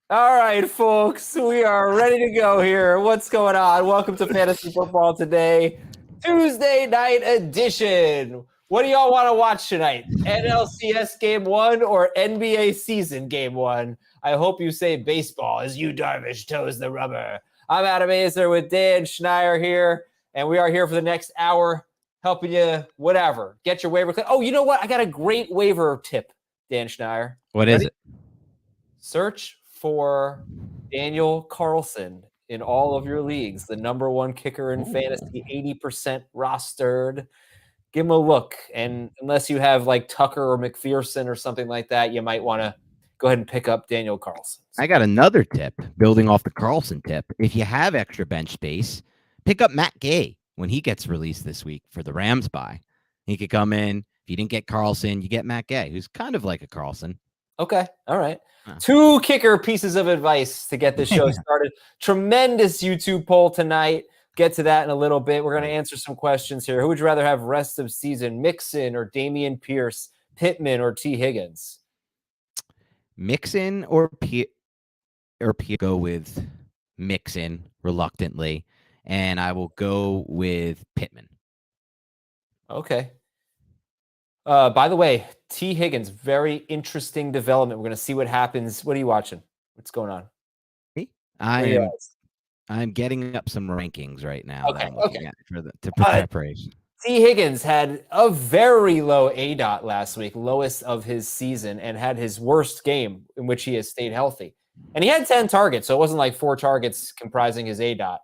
All right, folks, we are ready to go here. What's going on? Welcome to Fantasy Football Today, Tuesday night edition. What do y'all want to watch tonight? NLCS Game 1 or NBA Season Game 1? I hope you say baseball as you Darvish toes the rubber. I'm Adam Azer with Dan Schneier here, and we are here for the next hour helping you, whatever. Get your waiver. Oh, you know what? I got a great waiver tip, Dan Schneier. What is it? Search for Daniel Carlson in all of your leagues, the number one kicker in fantasy, 80% rostered. Give him a look. And unless you have like Tucker or McPherson or something like that, you might want to go ahead and pick up Daniel Carlson. I got another tip building off the Carlson tip. If you have extra bench space, pick up Matt Gay when he gets released this week for the Rams bye. He could come in. If you didn't get Carlson, you get Matt Gay, who's kind of like a Carlson. Okay. All right. Two kicker pieces of advice to get this show started. Tremendous YouTube poll tonight. Get to that in a little bit. We're going to answer some questions here. Who would you rather have rest of season, Mixon or Dameon Pierce, Pittman or T. Higgins? Mixon or go with Mixon reluctantly, and I will go with Pittman. Okay. By the way, T. Higgins, very interesting development. We're going to see what happens. What are you watching? What's going on? I'm getting up some rankings right now. Okay. That I'm looking at to preparation. T. Higgins had a very low ADOT last week, lowest of his season, and had his worst game in which he has stayed healthy. And he had 10 targets, so it wasn't like 4 targets comprising his ADOT.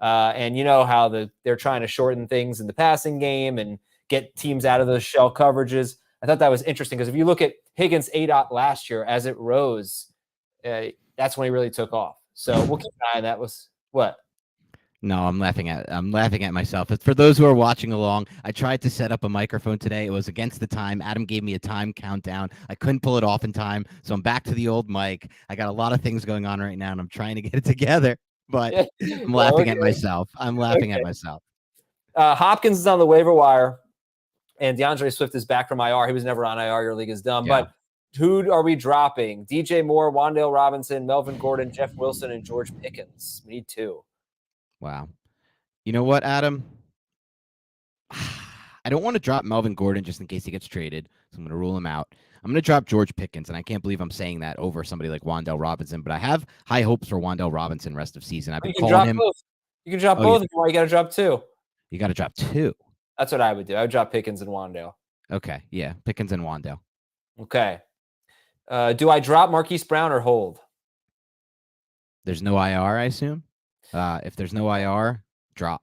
And you know how they're trying to shorten things in the passing game and get teams out of those shell coverages. I thought that was interesting because if you look at Higgins' ADOT last year as it rose, that's when he really took off. So we'll keep an eye on that. Was what? No, I'm laughing at myself. For those who are watching along, I tried to set up a microphone today. It was against the time. Adam gave me a time countdown. I couldn't pull it off in time, so I'm back to the old mic. I got a lot of things going on right now, and I'm trying to get it together. But I'm laughing at myself. I'm laughing at myself. Hopkins is on the waiver wire, and Deandre Swift is back from IR. He was never on IR. Your league is dumb. Yeah. But who are we dropping? DJ Moore, Wan'Dale Robinson, Melvin Gordon, Jeff Wilson, and George Pickens. Me too. Wow. You know what, Adam? I don't want to drop Melvin Gordon just in case he gets traded, so I'm going to rule him out. I'm going to drop George Pickens, and I can't believe I'm saying that over somebody like Wan'Dale Robinson, but I have high hopes for Wan'Dale Robinson rest of season. I've been calling him. Both. You can drop both. Or you got to drop 2. You got to drop 2. That's what I would do. I would drop Pickens and Wan'Dale. Okay, yeah, Pickens and Wan'Dale. Okay. Do I drop Marquise Brown or hold? There's no IR, I assume. If there's no IR, drop.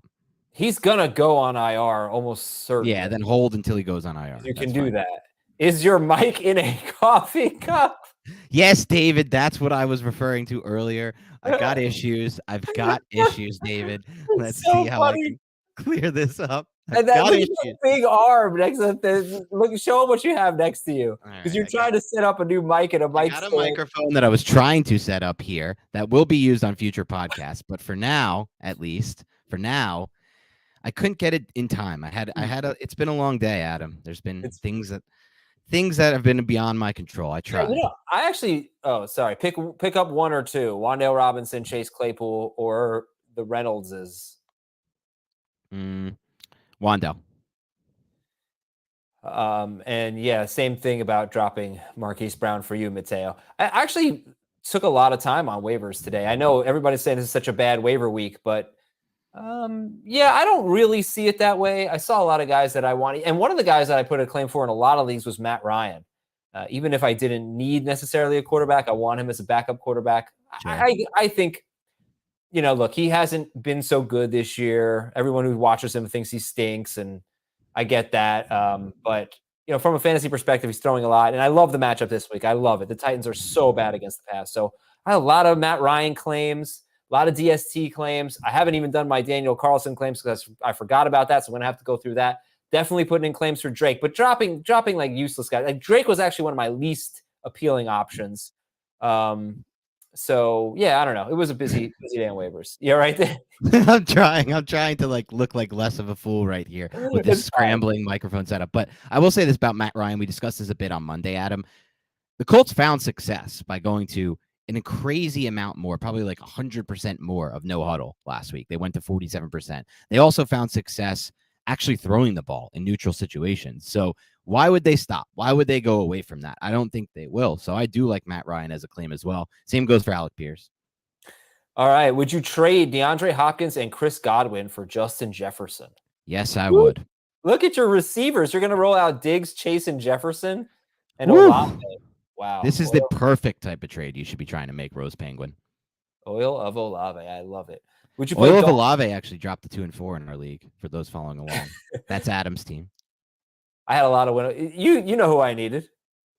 He's going to go on IR almost certainly. Yeah, then hold until he goes on IR. You can do that. Is your mic in a coffee cup? Yes, David. That's what I was referring to earlier. I got issues. I've got issues, David. Let's see how I can clear this up. And that big arm next to this. Look, show them what you have next to you, because you're trying to set up a new mic and a mic. I got a microphone that I was trying to set up here that will be used on future podcasts, but for now, at least for now, I couldn't get it in time. It's been a long day, Adam. There's been things that have been beyond my control. I tried. I actually. Oh, sorry. Pick up 1 or 2. Wan'Dale Robinson, Chase Claypool, or the Reynoldses. Wan'Dale. And yeah, same thing about dropping Marquise Brown for you, Mateo. I actually took a lot of time on waivers today. I know everybody's saying this is such a bad waiver week, but yeah, I don't really see it that way. I saw a lot of guys that I wanted, and one of the guys that I put a claim for in a lot of leagues was Matt Ryan. Even if I didn't need necessarily a quarterback, I want him as a backup quarterback. Sure. I think, look, he hasn't been so good this year. Everyone who watches him thinks he stinks, and I get that. But, from a fantasy perspective, he's throwing a lot. And I love the matchup this week. I love it. The Titans are so bad against the pass. So I have a lot of Matt Ryan claims, a lot of DST claims. I haven't even done my Daniel Carlson claims because I forgot about that. So I'm going to have to go through that. Definitely putting in claims for Drake, but dropping like useless guys. Like Drake was actually one of my least appealing options. So yeah, I don't know. It was a busy day on waivers. Yeah, right there. I'm trying to look like less of a fool right here with this scrambling microphone setup. But I will say this about Matt Ryan. We discussed this a bit on Monday, Adam. The Colts found success by going to a crazy amount more, probably like 100% more of no huddle last week. They went to 47%. They also found success actually throwing the ball in neutral situations. So why would they stop? Why would they go away from that? I don't think they will. So I do like Matt Ryan as a claim as well. Same goes for Alec Pierce. All right. Would you trade DeAndre Hopkins and Chris Godwin for Justin Jefferson? Yes, I would. Look at your receivers. You're going to roll out Diggs, Chase, and Jefferson, and Olave. Wow. This is the perfect type of trade you should be trying to make, Rose Penguin. Oil of Olave. I love it. Would you Oil of Olave actually dropped to 2 and 4 in our league for those following along. That's Adam's team. I had a lot of winners. You know who I needed.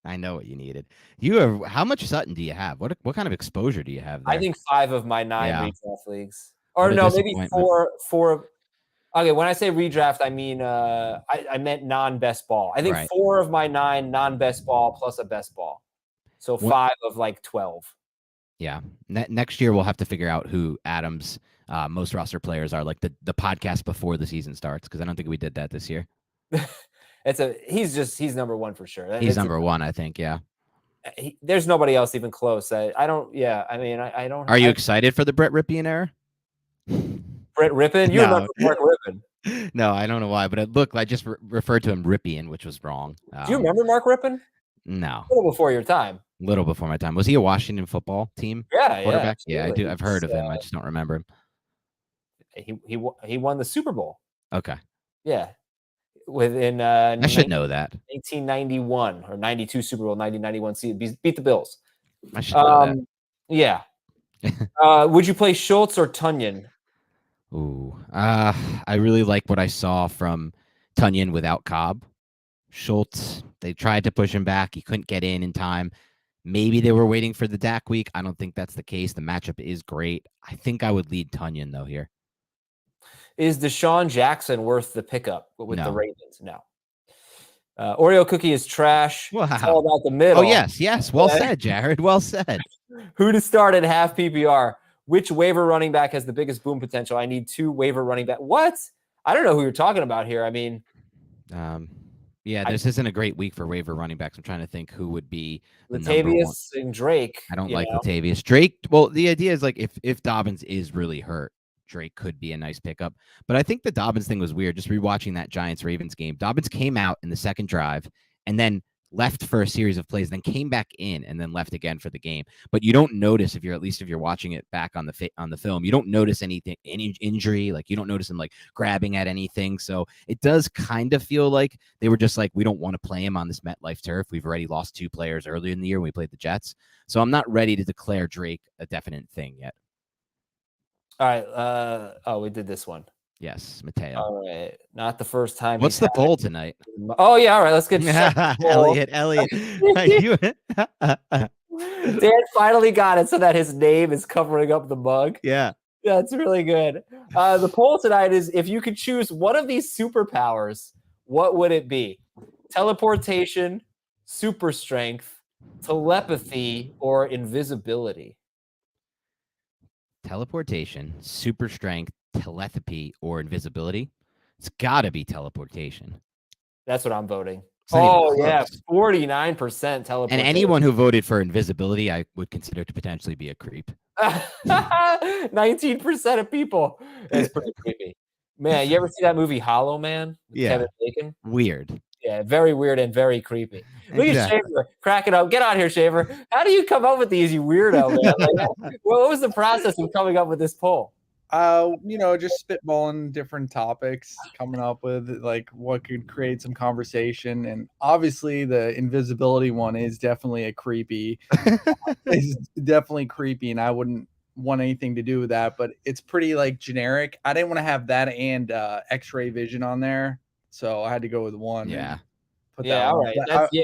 I know what you needed. You have how much Sutton do you have? What kind of exposure do you have there? I think 5 of my 9 redraft leagues. Or no, maybe 4. Okay, when I say redraft, I mean I meant non-best ball. I think 4 of my 9 non-best ball plus a best ball. So 5 of like 12. Yeah. Next year we'll have to figure out who Adam's most roster players are, like the podcast before the season starts, because I don't think we did that this year. He's number 1 for sure. He's number 1, I think. Yeah. There's nobody else even close. I don't. Yeah. I mean, I don't. Are you excited for the Brett Ripien era? Brett Ripien? You remember Mark Ripien? No, I don't know why, but I just referred to him Ripien, which was wrong. Do you remember Mark Ripien? No. A little before your time. A little before my time. Was he a Washington football team? Yeah, quarterback? Yeah, I do. I've heard of him. I just don't remember him. He won the Super Bowl. Okay. Yeah. Within I should know that. 1991 or 92 Super Bowl, 1991 season. Beat the Bills. I should know that. Yeah. Would you play Schultz or Tunyon? Ooh. I really like what I saw from Tunyon without Cobb. Schultz, they tried to push him back. He couldn't get in time. Maybe they were waiting for the Dak week. I don't think that's the case. The matchup is great. I think I would lead Tunyon, though, here. Is Deshaun Jackson worth the pickup with the Ravens? No. Oreo cookie is trash. Wow. It's all about the middle. Oh, yes. Well said, Jared. Well said. Who to start at half PPR? Which waiver running back has the biggest boom potential? I need 2 waiver running back. What? I don't know who you're talking about here. I mean, this isn't a great week for waiver running backs. I'm trying to think who would be the Latavius and Drake. I don't like Latavius. Drake. Well, the idea is like if Dobbins is really hurt, Drake could be a nice pickup. But I think the Dobbins thing was weird. Just rewatching that Giants-Ravens game. Dobbins came out in the second drive and then left for a series of plays, then came back in and then left again for the game. But you don't notice if you're watching it back on the film, you don't notice any injury. Like you don't notice him like grabbing at anything. So it does kind of feel like they were just like, we don't want to play him on this MetLife turf. We've already lost 2 players earlier in the year when we played the Jets. So I'm not ready to declare Drake a definite thing yet. All right. We did this one. Yes, Mateo. All right. Not the first time. What's the poll tonight? Oh, yeah. All right. Let's get Elliott. Dan finally got it so that his name is covering up the mug. Yeah. That's really good. The poll tonight is if you could choose one of these superpowers, what would it be? Teleportation, super strength, telepathy, or invisibility? Teleportation, super strength, telepathy, or invisibility. It's got to be teleportation. That's what I'm voting. Oh, yeah. 49% teleportation. And anyone who voted for invisibility, I would consider to potentially be a creep. 19% of people. It's pretty creepy. Man, you ever see that movie Hollow Man? Yeah. Kevin Bacon? Weird. Yeah, very weird and very creepy. Look at Shaver. Crack it up. Get out here, Shaver. How do you come up with these, you weirdo, man? Like, what was the process of coming up with this poll? Just spitballing different topics, coming up with like what could create some conversation. And obviously the invisibility one is definitely it's definitely creepy, and I wouldn't want anything to do with that, but it's pretty like generic. I didn't want to have that and X-ray vision on there, so I had to go with one. Yeah. All right.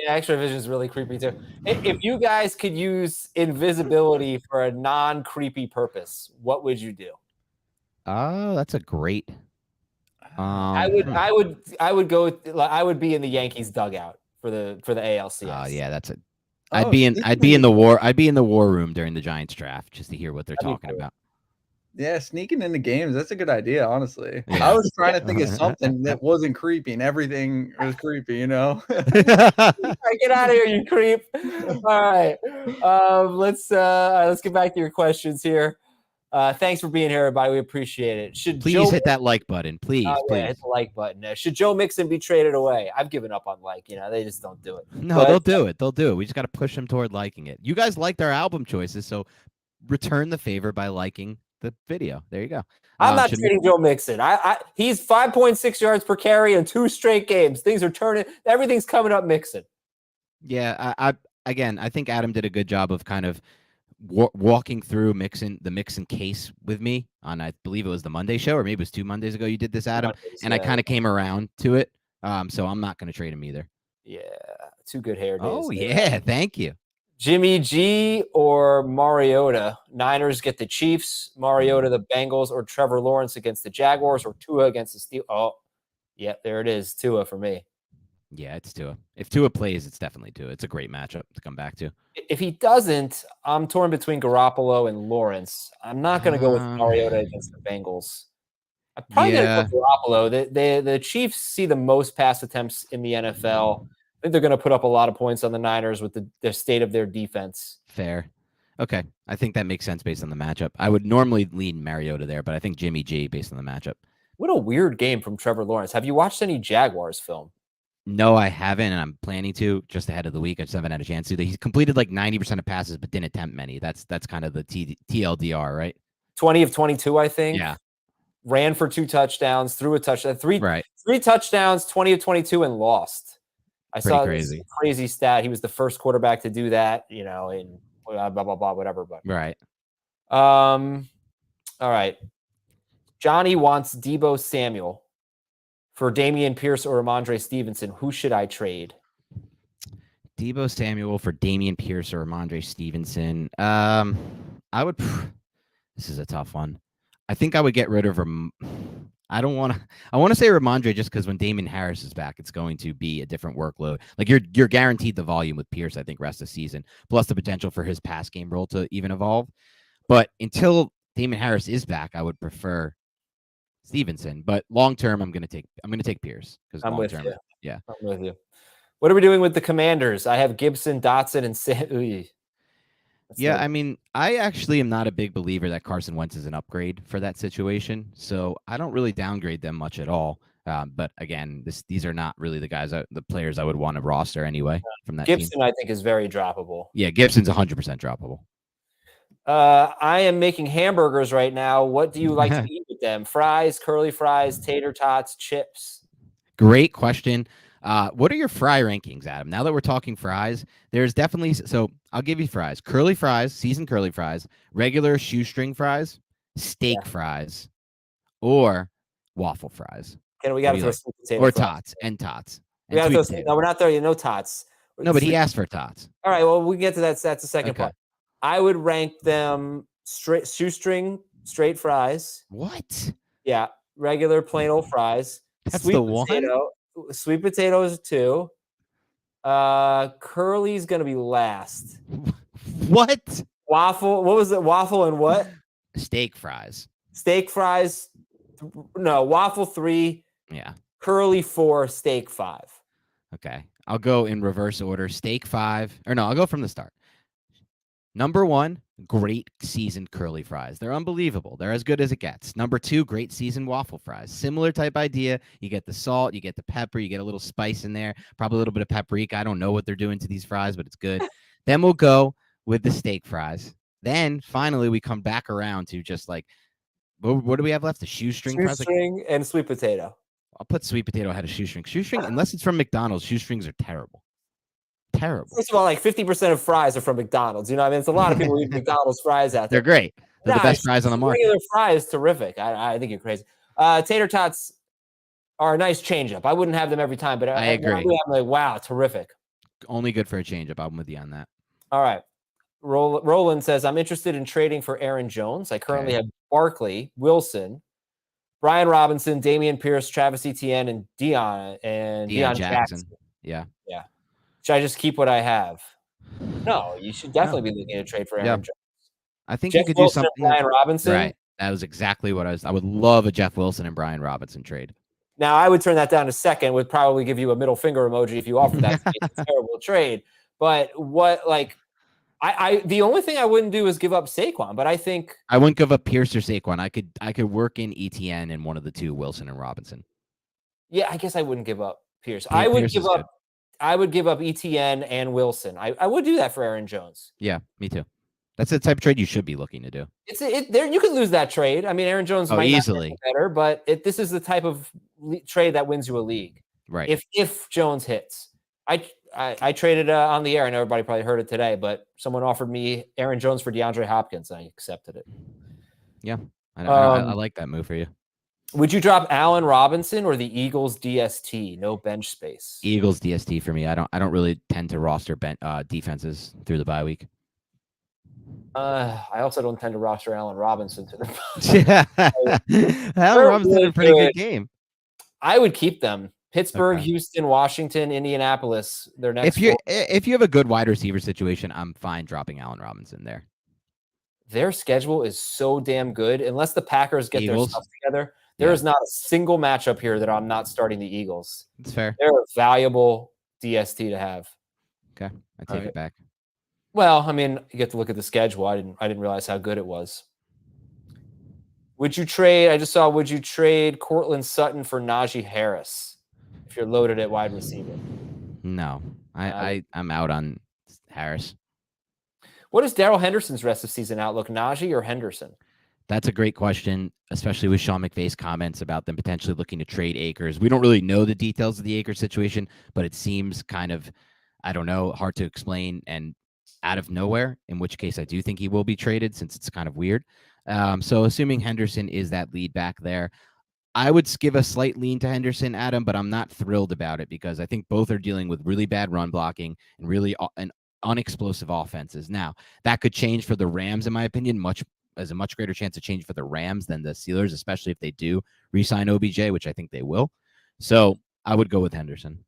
X-ray vision is really creepy too. If you guys could use invisibility for a non-creepy purpose, what would you do? Oh, that's a great. I would go. I would be in the Yankees dugout for the ALCS. Oh yeah, that's it. I'd be in the war room during the Giants draft just to hear what they're talking about. Yeah, sneaking into games, that's a good idea, honestly. Yeah. I was trying to think of something that wasn't creepy, and everything was creepy, you know? Get out of here, you creep. All right. Let's get back to your questions here. Thanks for being here, everybody. We appreciate it. Please hit that like button. Please, yeah, please. hit the like button. Should Joe Mixon be traded away? I've given up on they just don't do it. No, they'll do it. They'll do it. We just got to push them toward liking it. You guys liked our album choices, so return the favor by liking the video. There you go. I'm not trading Joe Mixon. He's 5.6 yards per carry in 2 straight games. Things are turning. Everything's coming up Mixon. Yeah, I think Adam did a good job of kind of walking through the Mixon case with me on, I believe it was the Monday show, or maybe it was 2 Mondays ago you did this, Adam, I kind of came around to it. So I'm not going to trade him either. Yeah, 2 good hair days. Oh, yeah, thank you. Jimmy G or Mariota? Niners get the Chiefs, Mariota the Bengals, or Trevor Lawrence against the Jaguars, or Tua against the Steelers. Oh, yeah, there it is. Tua for me. Yeah, it's Tua. If Tua plays, it's definitely Tua. It's a great matchup to come back to. If he doesn't, I'm torn between Garoppolo and Lawrence. I'm not going to go with Mariota against the Bengals. I'm probably going to go Garoppolo. The Chiefs see the most pass attempts in the NFL. I think they're going to put up a lot of points on the Niners with the state of their defense. Fair. Okay. I think that makes sense based on the matchup. I would normally lean Mariota there, but I think Jimmy G based on the matchup. What a weird game from Trevor Lawrence. Have you watched any Jaguars film? No, I haven't, and I'm planning to just ahead of the week. I just haven't had a chance to. He's completed like 90% of passes, but didn't attempt many. That's kind of the TLDR, right? 20 of 22, I think. Yeah. Ran for 2 touchdowns, threw a touchdown, three touchdowns, 20 of 22, and lost. I saw this crazy stat. He was the first quarterback to do that, in blah, blah, blah, whatever. But right. All right. Johnny wants Deebo Samuel for Dameon Pierce or Ramondre Stevenson. Who should I trade? Deebo Samuel for Dameon Pierce or Ramondre Stevenson. I would. This is a tough one. I think I would get rid of I want to say Ramondre just because when Damon Harris is back, it's going to be a different workload. Like you're guaranteed the volume with Pierce, I think, rest of the season, plus the potential for his pass game role to even evolve. But until Damon Harris is back, I would prefer Stevenson. But long term, I'm gonna take Pierce because I'm long with term, you. Yeah, I'm with you. What are we doing with the Commanders? I have Gibson, Dotson, and Sam. Yeah, I mean, I actually am not a big believer that Carson Wentz is an upgrade for that situation, so I don't really downgrade them much at all. But again, these are not really the players I would want to roster anyway from that Gibson, team. I think, is very droppable. Yeah, Gibson's 100% droppable. I am making hamburgers right now. What do you like to eat with them? Fries, curly fries, tater tots, chips? Great question. What are your fry rankings, Adam? Now that we're talking fries, there's definitely, so I'll give you fries, curly fries, seasoned curly fries, regular shoestring fries, steak fries, or waffle fries. We got to throw sweet potato or fries. tots and tots. We got to throw. No, we're not throwing no tots. No, but he asked for tots. All right, well, we get to that. That's the second part. I would rank them shoestring straight fries. What? Yeah, regular plain old fries. That's the one. Sweet potatoes 2. Curly's gonna be last. What? Waffle? What was it? Waffle and what? Steak fries. Steak fries. No, waffle 3. Yeah. Curly 4. Steak 5. Okay, I'll go in reverse order. Steak 5, or no, I'll go from the start. Number 1, great seasoned curly fries. They're unbelievable. They're as good as it gets. Number 2, great seasoned waffle fries. Similar type idea. You get the salt, you get the pepper, you get a little spice in there, probably a little bit of paprika. I don't know what they're doing to these fries, but it's good. Then we'll go with the steak fries. Then finally we come back around to just like, what do we have left? The shoestring fries? Shoestring and sweet potato. I'll put sweet potato ahead of shoestring. Shoestring, unless it's from McDonald's, shoestrings are terrible. Terrible. First of all, like 50% of fries are from McDonald's. You know what I mean? It's a lot of people eat McDonald's fries out there. They're great. They're the best fries on the market. Regular fries, terrific. I think you're crazy. Tater tots are a nice change-up. I wouldn't have them every time, but I agree. I'm like, wow, terrific. Only good for a change-up. I'm with you on that. All right. Roland says, I'm interested in trading for Aaron Jones. I currently have Barkley, Wilson, Brian Robinson, Dameon Pierce, Travis Etienne, and Deion Jackson. Yeah. Should I just keep what I have? No, you should definitely be looking to trade for Aaron Jones. I think Jeff you could Wilson do something. And Brian Robinson. Right. That was exactly what I would love a Jeff Wilson and Brian Robinson trade. Now, I would turn that down to second, would probably give you a middle finger emoji if you offered that to me. It's a terrible trade. But the only thing I wouldn't do is give up Saquon, but I think I wouldn't give up Pierce or Saquon. I could work in ETN and one of the two, Wilson and Robinson. Yeah, I guess I wouldn't give up Pierce. I would give up ETN and Wilson. I would do that for Aaron Jones. Yeah, me too. That's the type of trade you should be looking to do. There you could lose that trade. I mean, Aaron Jones might easily not get better, but this is the type of trade that wins you a league. Right. If Jones hits. I traded on the air. I know everybody probably heard it today, but someone offered me Aaron Jones for DeAndre Hopkins, and I accepted it. Yeah, I like that move for you. Would you drop Allen Robinson or the Eagles DST? No bench space. Eagles DST for me. I don't really tend to roster defenses through the bye week. I also don't tend to roster Allen Robinson to the yeah. Allen Robinson had a pretty good game. I would keep them. Pittsburgh, okay. Houston, Washington, Indianapolis. Their next. If you have a good wide receiver situation, I'm fine dropping Allen Robinson there. Their schedule is so damn good. Unless the Packers get their stuff together, there is not a single matchup here that I'm not starting the Eagles. That's fair. They're a valuable DST to have. Okay, I take it back. Well, I mean, you get to look at the schedule. I didn't realize how good it was. Would you trade? I just saw. Would you trade Cortland Sutton for Najee Harris if you're loaded at wide receiver? No, I'm out on Harris. What is Darrell Henderson's rest of season outlook? Najee or Henderson? That's a great question, especially with Sean McVay's comments about them potentially looking to trade Akers. We don't really know the details of the Akers situation, but it seems kind of, I don't know, hard to explain and out of nowhere, in which case I do think he will be traded since it's kind of weird. So assuming Henderson is that lead back there, I would give a slight lean to Henderson, Adam, but I'm not thrilled about it because I think both are dealing with really bad run blocking and really unexplosive offenses. Now, that could change for the Rams, in my opinion, as a much greater chance of change for the Rams than the Steelers, especially if they do re-sign OBJ, which I think they will. So I would go with Henderson.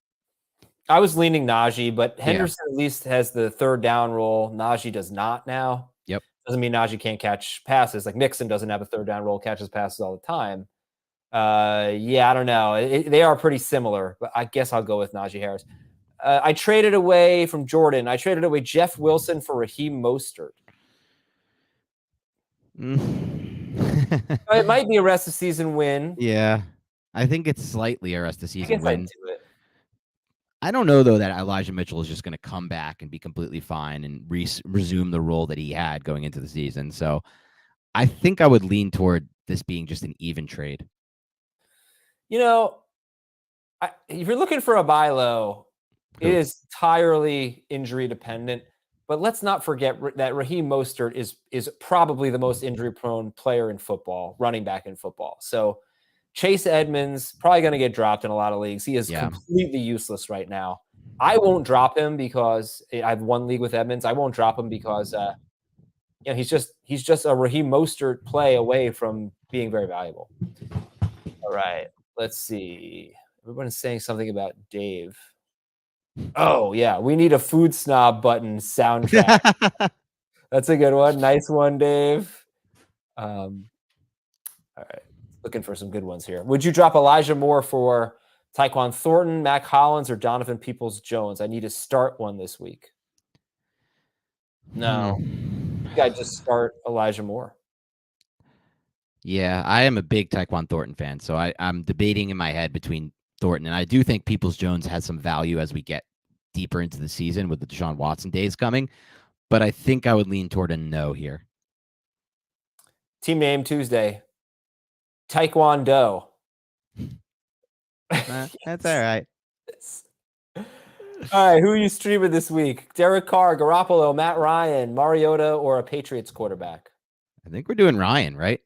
I was leaning Najee, but Henderson at least has the third down role. Najee does not now. Yep. Doesn't mean Najee can't catch passes. Like Mixon doesn't have a third down role, catches passes all the time. I don't know. They are pretty similar, but I guess I'll go with Najee Harris. I traded away from Jordan. I traded away Jeff Wilson for Raheem Mostert. It might be a rest of season win. Yeah, I think it's slightly a rest of season win. I I don't know, though, that Elijah Mitchell is just going to come back and be completely fine and resume the role that he had going into the season. So I think I would lean toward this being just an even trade. You know, if you're looking for a buy low, it is entirely injury dependent. But let's not forget that Raheem Mostert is probably the most injury-prone player in football, running back in football. So Chase Edmonds probably going to get dropped in a lot of leagues. He is completely useless right now. I won't drop him because I have one league with Edmonds. I won't drop him because he's just a Raheem Mostert play away from being very valuable. All right, let's see. Everyone's saying something about Dave. Oh, yeah. We need a food snob button soundtrack. That's a good one. Nice one, Dave. All right. Looking for some good ones here. Would you drop Elijah Moore for Tyquan Thornton, Mac Hollins, or Donovan Peoples-Jones? I need to start one this week. No. I think I'd just start Elijah Moore. Yeah, I am a big Tyquan Thornton fan, so I'm debating in my head between Thornton, and I do think Peoples-Jones has some value as we get deeper into the season with the Deshaun Watson days coming, but I think I would lean toward a no here. Team name Tuesday. Taekwondo. That's all right. All right, who are you streaming this week? Derek Carr, Garoppolo, Matt Ryan, Mariota, or a Patriots quarterback? I think we're doing Ryan, right?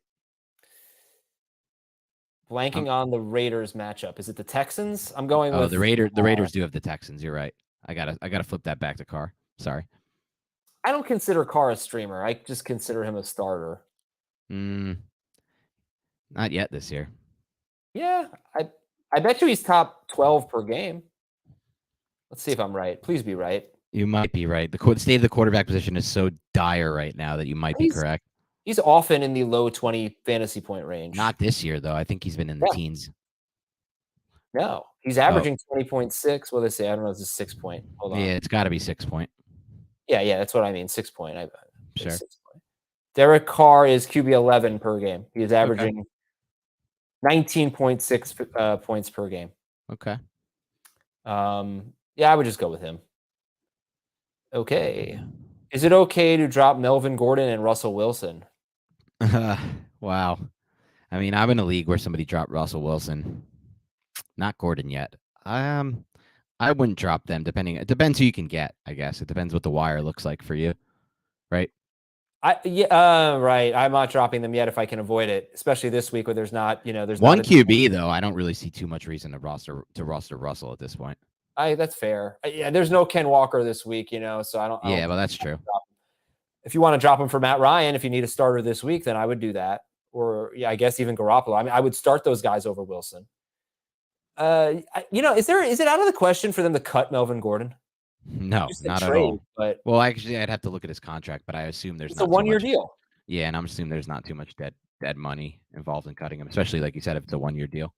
Blanking on the Raiders matchup. Is it the Texans? I'm going with the Raiders. The Raiders do have the Texans. You're right. I gotta flip that back to Carr. Sorry. I don't consider Carr a streamer. I just consider him a starter. Not yet this year. Yeah, I bet you he's top 12 per game. Let's see if I'm right. Please be right. You might be right. The state of the quarterback position is so dire right now that you might be correct. He's often in the low 20 fantasy point range. Not this year, though. I think he's been in the teens. No, he's averaging 20.6. What did they say? I don't know if it's a 6 point. Hold on. Yeah, it's got to be 6 point. Yeah, that's what I mean. 6 point. Sure. 6 point. Derek Carr is QB 11 per game. He is averaging 19.6 points per game. Okay. Yeah, I would just go with him. Okay. Is it okay to drop Melvin Gordon and Russell Wilson? Wow. I mean, I'm in a league where somebody dropped Russell Wilson. Not Gordon yet. I wouldn't drop them. It depends who you can get, I guess. It depends what the wire looks like for you, right? Right. I'm not dropping them yet if I can avoid it, especially this week where there's not, there's one not QB though. I don't really see too much reason to roster Russell at this point. That's fair. There's no Ken Walker this week, so I don't. Yeah, well, that's true. If you want to drop him for Matt Ryan, if you need a starter this week, then I would do that. Or I guess even Garoppolo. I mean, I would start those guys over Wilson. Is it out of the question for them to cut Melvin Gordon? No, not at all. But actually, I'd have to look at his contract, but I assume there's it's a 1-year deal. Yeah, and I'm assuming there's not too much dead money involved in cutting him, especially like you said, if it's a 1-year deal.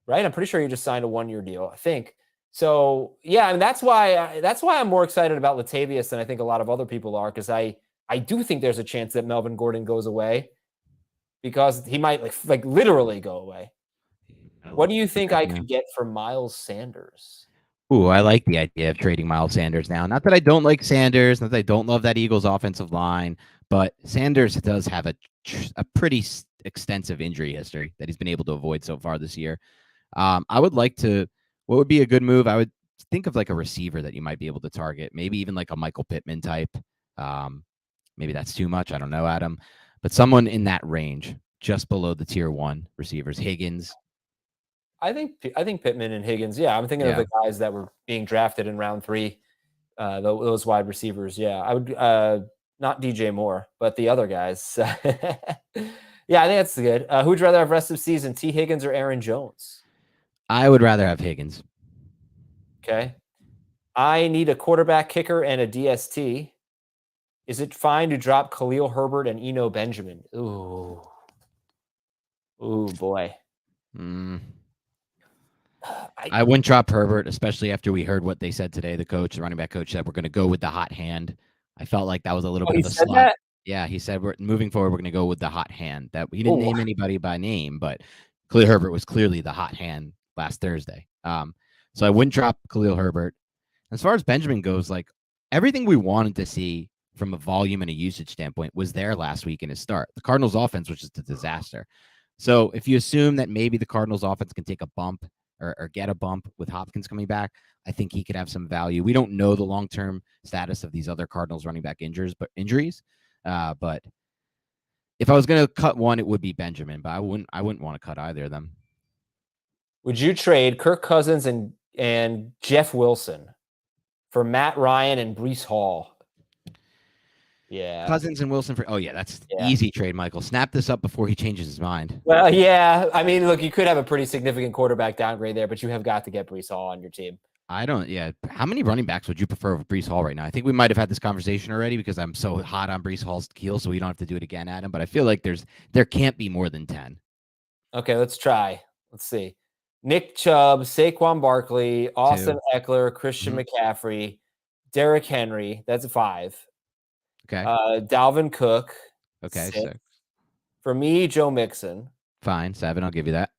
Right, I'm pretty sure you just signed a 1-year deal, I think. So yeah, I mean that's why I'm more excited about Latavius than I think a lot of other people are, because I do think there's a chance that Melvin Gordon goes away, because he might like literally go away. What do you think I could get for Miles Sanders? Ooh, I like the idea of trading Miles Sanders now. Not that I don't like Sanders, not that I don't love that Eagles offensive line, but Sanders does have a pretty extensive injury history that he's been able to avoid so far this year. I would like to. What would be a good move? I would think of like a receiver that you might be able to target, maybe even like a Michael Pittman type. Maybe that's too much. I don't know, Adam, but someone in that range, just below the tier 1 receivers. Higgins. I think Pittman and Higgins. Yeah, I'm thinking of the guys that were being drafted in round 3. Those wide receivers. Yeah, I would not DJ Moore, but the other guys. Yeah, I think that's good. Who'd you rather have rest of season, T. Higgins or Aaron Jones? I would rather have Higgins. Okay. I need a quarterback, kicker, and a DST. Is it fine to drop Khalil Herbert and Eno Benjamin? Ooh, boy. I wouldn't drop Herbert, especially after we heard what they said today. The running back coach said we're going to go with the hot hand. I felt like that was a little bit of a slap. That? Yeah, he said we're moving forward. We're going to go with the hot hand. That he didn't name anybody by name, but Khalil Herbert was clearly the hot hand last Thursday. So I wouldn't drop Khalil Herbert. As far as Benjamin goes, like everything we wanted to see from a volume and a usage standpoint was there last week in his start. The Cardinals offense was just a disaster. So if you assume that maybe the Cardinals offense can take a bump or get a bump with Hopkins coming back, I think he could have some value. We don't know the long-term status of these other Cardinals running back injuries. But if I was going to cut one, it would be Benjamin, but I wouldn't want to cut either of them. Would you trade Kirk Cousins and Jeff Wilson for Matt Ryan and Breece Hall? Yeah. Cousins and Wilson that's easy trade, Michael. Snap this up before he changes his mind. Well, yeah. I mean, look, you could have a pretty significant quarterback downgrade there, but you have got to get Breece Hall on your team. How many running backs would you prefer over Breece Hall right now? I think we might have had this conversation already because I'm so hot on Breece Hall's heel, so we don't have to do it again, Adam. But I feel like there can't be more than 10. Okay, let's try. Let's see. Nick Chubb, Saquon Barkley, Austin Eckler, Christian McCaffrey, Derrick Henry. That's a 5. Okay. Dalvin Cook. Okay. 6. For me, Joe Mixon. Fine. 7. I'll give you that.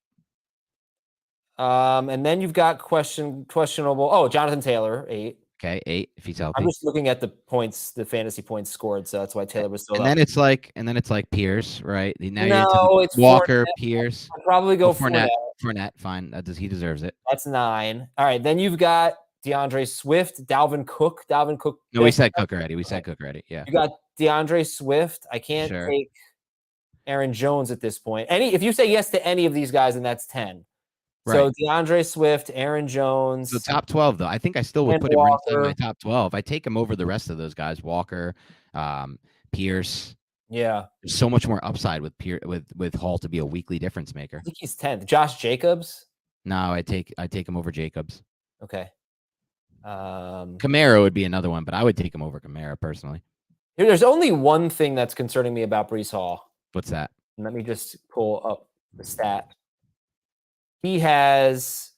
And then you've got questionable. Oh, Jonathan Taylor, 8. Okay, 8 if he's healthy. I'm just looking at the points, the fantasy points scored, so that's why Taylor was still. And then it's like Pierce, right? Now it's Walker, Pierce. I'd probably go Fournette. Fournette, fine. He deserves it. That's 9. All right, then you've got DeAndre Swift, Dalvin Cook. No, we said Cook already. Yeah. You got DeAndre Swift. I can't take Aaron Jones at this point. If you say yes to any of these guys, then that's 10. Right. So DeAndre Swift, Aaron Jones. The top 12, though. I think I still would put him in my top 12. I take him over the rest of those guys. Walker, Pierce. Yeah. There's so much more upside with Hall to be a weekly difference maker. I think he's 10th. Josh Jacobs? No, I take him over Jacobs. Okay. Kamara would be another one, but I would take him over Kamara personally. There's only one thing that's concerning me about Breece Hall. What's that? Let me just pull up the stat. He has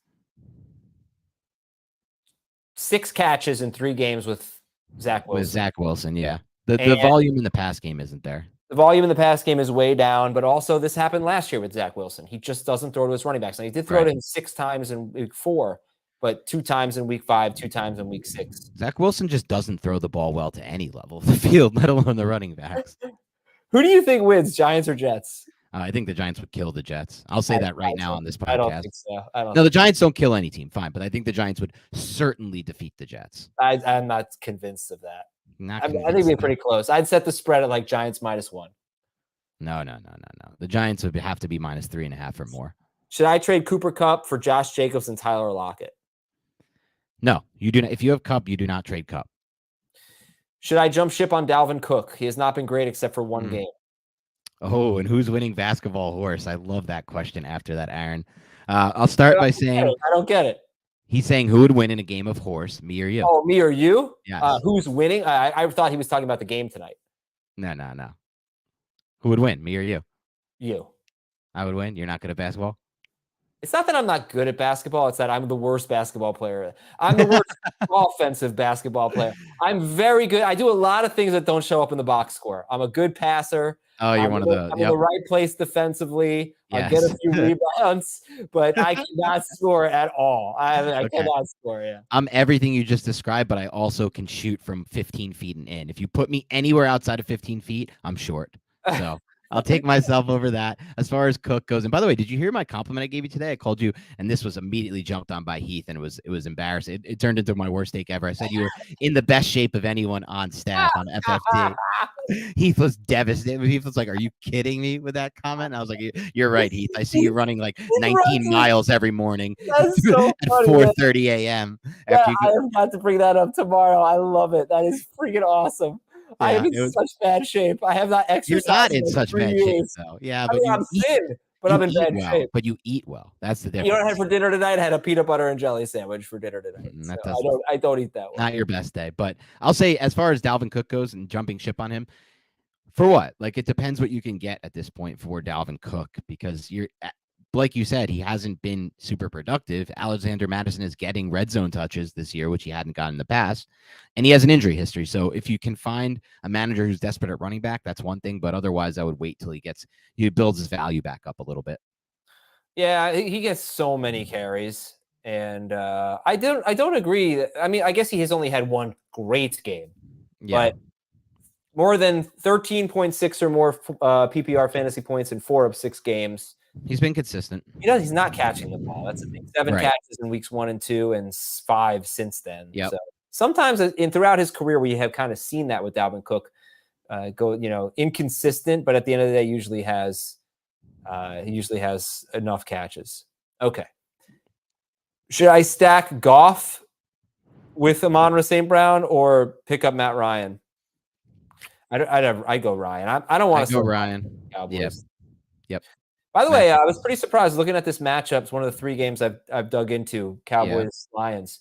6 catches in 3 games with Zach Wilson. With Zach Wilson, yeah. The volume in the pass game isn't there. The volume in the pass game is way down, but also this happened last year with Zach Wilson. He just doesn't throw to his running backs. And he did throw to him 6 times in week 4, but 2 times in week 5, 2 times in week 6. Zach Wilson just doesn't throw the ball well to any level of the field, let alone the running backs. Who do you think wins, Giants or Jets? I think the Giants would kill the Jets. I'll say that right now on this podcast. I don't think so. No, the Giants don't kill any team, fine, but I think the Giants would certainly defeat the Jets. I'm not convinced of that. I think it'd be pretty close. I'd set the spread at like Giants -1. No. The Giants would have to be -3.5 or more. Should I trade Cooper Kupp for Josh Jacobs and Tyler Lockett? No, you do not. If you have Kupp, you do not trade Kupp. Should I jump ship on Dalvin Cook? He has not been great except for one game. Oh, and who's winning basketball horse? I love that question after that, Aaron. I'll start by saying I don't get it. He's saying who would win in a game of horse, me or you? Oh, me or you? Yes. Who's winning? I thought he was talking about the game tonight. No. Who would win, me or you? You. I would win. You're not good at basketball? It's not that I'm not good at basketball. It's that I'm the worst basketball player. I'm the worst offensive basketball player. I'm very good. I do a lot of things that don't show up in the box score. I'm a good passer. Oh, you're one of the. I'm in the right place defensively. Yes. I get a few rebounds, but I cannot score at all. I cannot score. Yeah. I'm everything you just described, but I also can shoot from 15 feet and in. If you put me anywhere outside of 15 feet, I'm short. So I'll take myself over that. As far as Cook goes, and by the way, did you hear my compliment I gave you today? I called you, and this was immediately jumped on by Heath, and it was embarrassing. It turned into my worst take ever. I said you were in the best shape of anyone on staff on FFT. Heath was devastated. Heath was like, "Are you kidding me?" with that comment. And I was like, "You're right, Heath. I see you running like 19 miles every morning That's so at 4:30 a.m. Yeah, I have got to bring that up tomorrow. I love it. That is freaking awesome. Yeah, I am in such bad shape. I have not exercised. You're not in such bad shape, though. Yeah, but I'm thin, but I'm in bad shape. But you eat well. That's the difference. You know what I had for dinner tonight? I had a peanut butter and jelly sandwich for dinner tonight. So I don't eat that one. Not your best day, but I'll say as far as Dalvin Cook goes and jumping ship on him, for what? Like it depends what you can get at this point for Dalvin Cook because you're. Like you said, he hasn't been super productive. Alexander Madison is getting red zone touches this year, which he hadn't gotten in the past. And he has an injury history. So if you can find a manager who's desperate at running back, that's one thing. But otherwise, I would wait till he builds his value back up a little bit. Yeah, he gets so many carries. And I don't agree. I mean, I guess he has only had one great game. Yeah. But more than 13.6 or more PPR fantasy points in 4 of 6 games. He's been consistent. He's not catching the ball. That's the thing. 7 catches in weeks 1 and 2 and 5 since then. Yep. So sometimes throughout his career, we have kind of seen that with Dalvin Cook go, inconsistent, but at the end of the day, he usually has enough catches. Okay. Should I stack Goff with Amon-Ra St. Brown or pick up Matt Ryan? I go Ryan. I don't want to go Ryan. Cowboys. Yep. By the way, I was pretty surprised looking at this matchup. It's one of the 3 games I've dug into, Cowboys, Lions.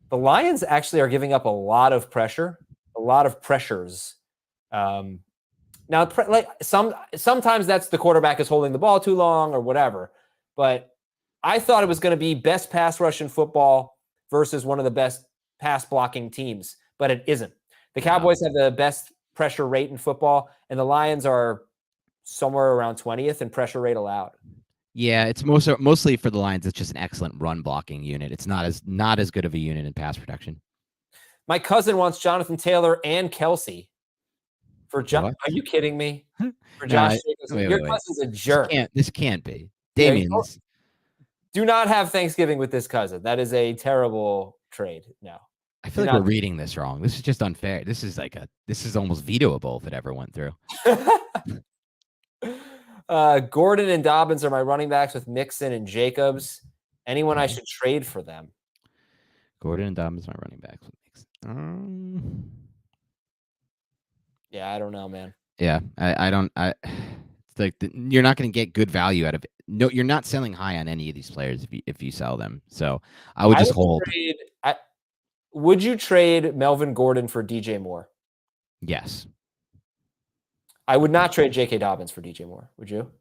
The Lions actually are giving up a lot of pressures. Now, sometimes that's the quarterback is holding the ball too long or whatever. But I thought it was going to be best pass rush in football versus one of the best pass blocking teams, but it isn't. The Cowboys have the best pressure rate in football, and the Lions are somewhere around 20th in pressure rate allowed. Yeah, it's mostly for the Lions. It's just an excellent run blocking unit. It's not as good of a unit in pass protection. My cousin wants Jonathan Taylor and Kelsey for John. Are you kidding me? For Josh Jacobs, your cousin's a jerk. This can't be. Damien, do not have Thanksgiving with this cousin. That is a terrible trade. No. I feel like we're reading this wrong. This is just unfair. This is almost vetoable if it ever went through. Gordon and Dobbins are my running backs with Mixon and Jacobs. Anyone I should trade for them? Gordon and Dobbins are my running backs with Mixon. Yeah, I don't know, man. Yeah, I don't. It's like you're not going to get good value out of it. No, you're not selling high on any of these players if you sell them. So I would just hold. Would you trade Melvin Gordon for DJ Moore? Yes. I would not trade J.K. Dobbins for DJ Moore. Would you?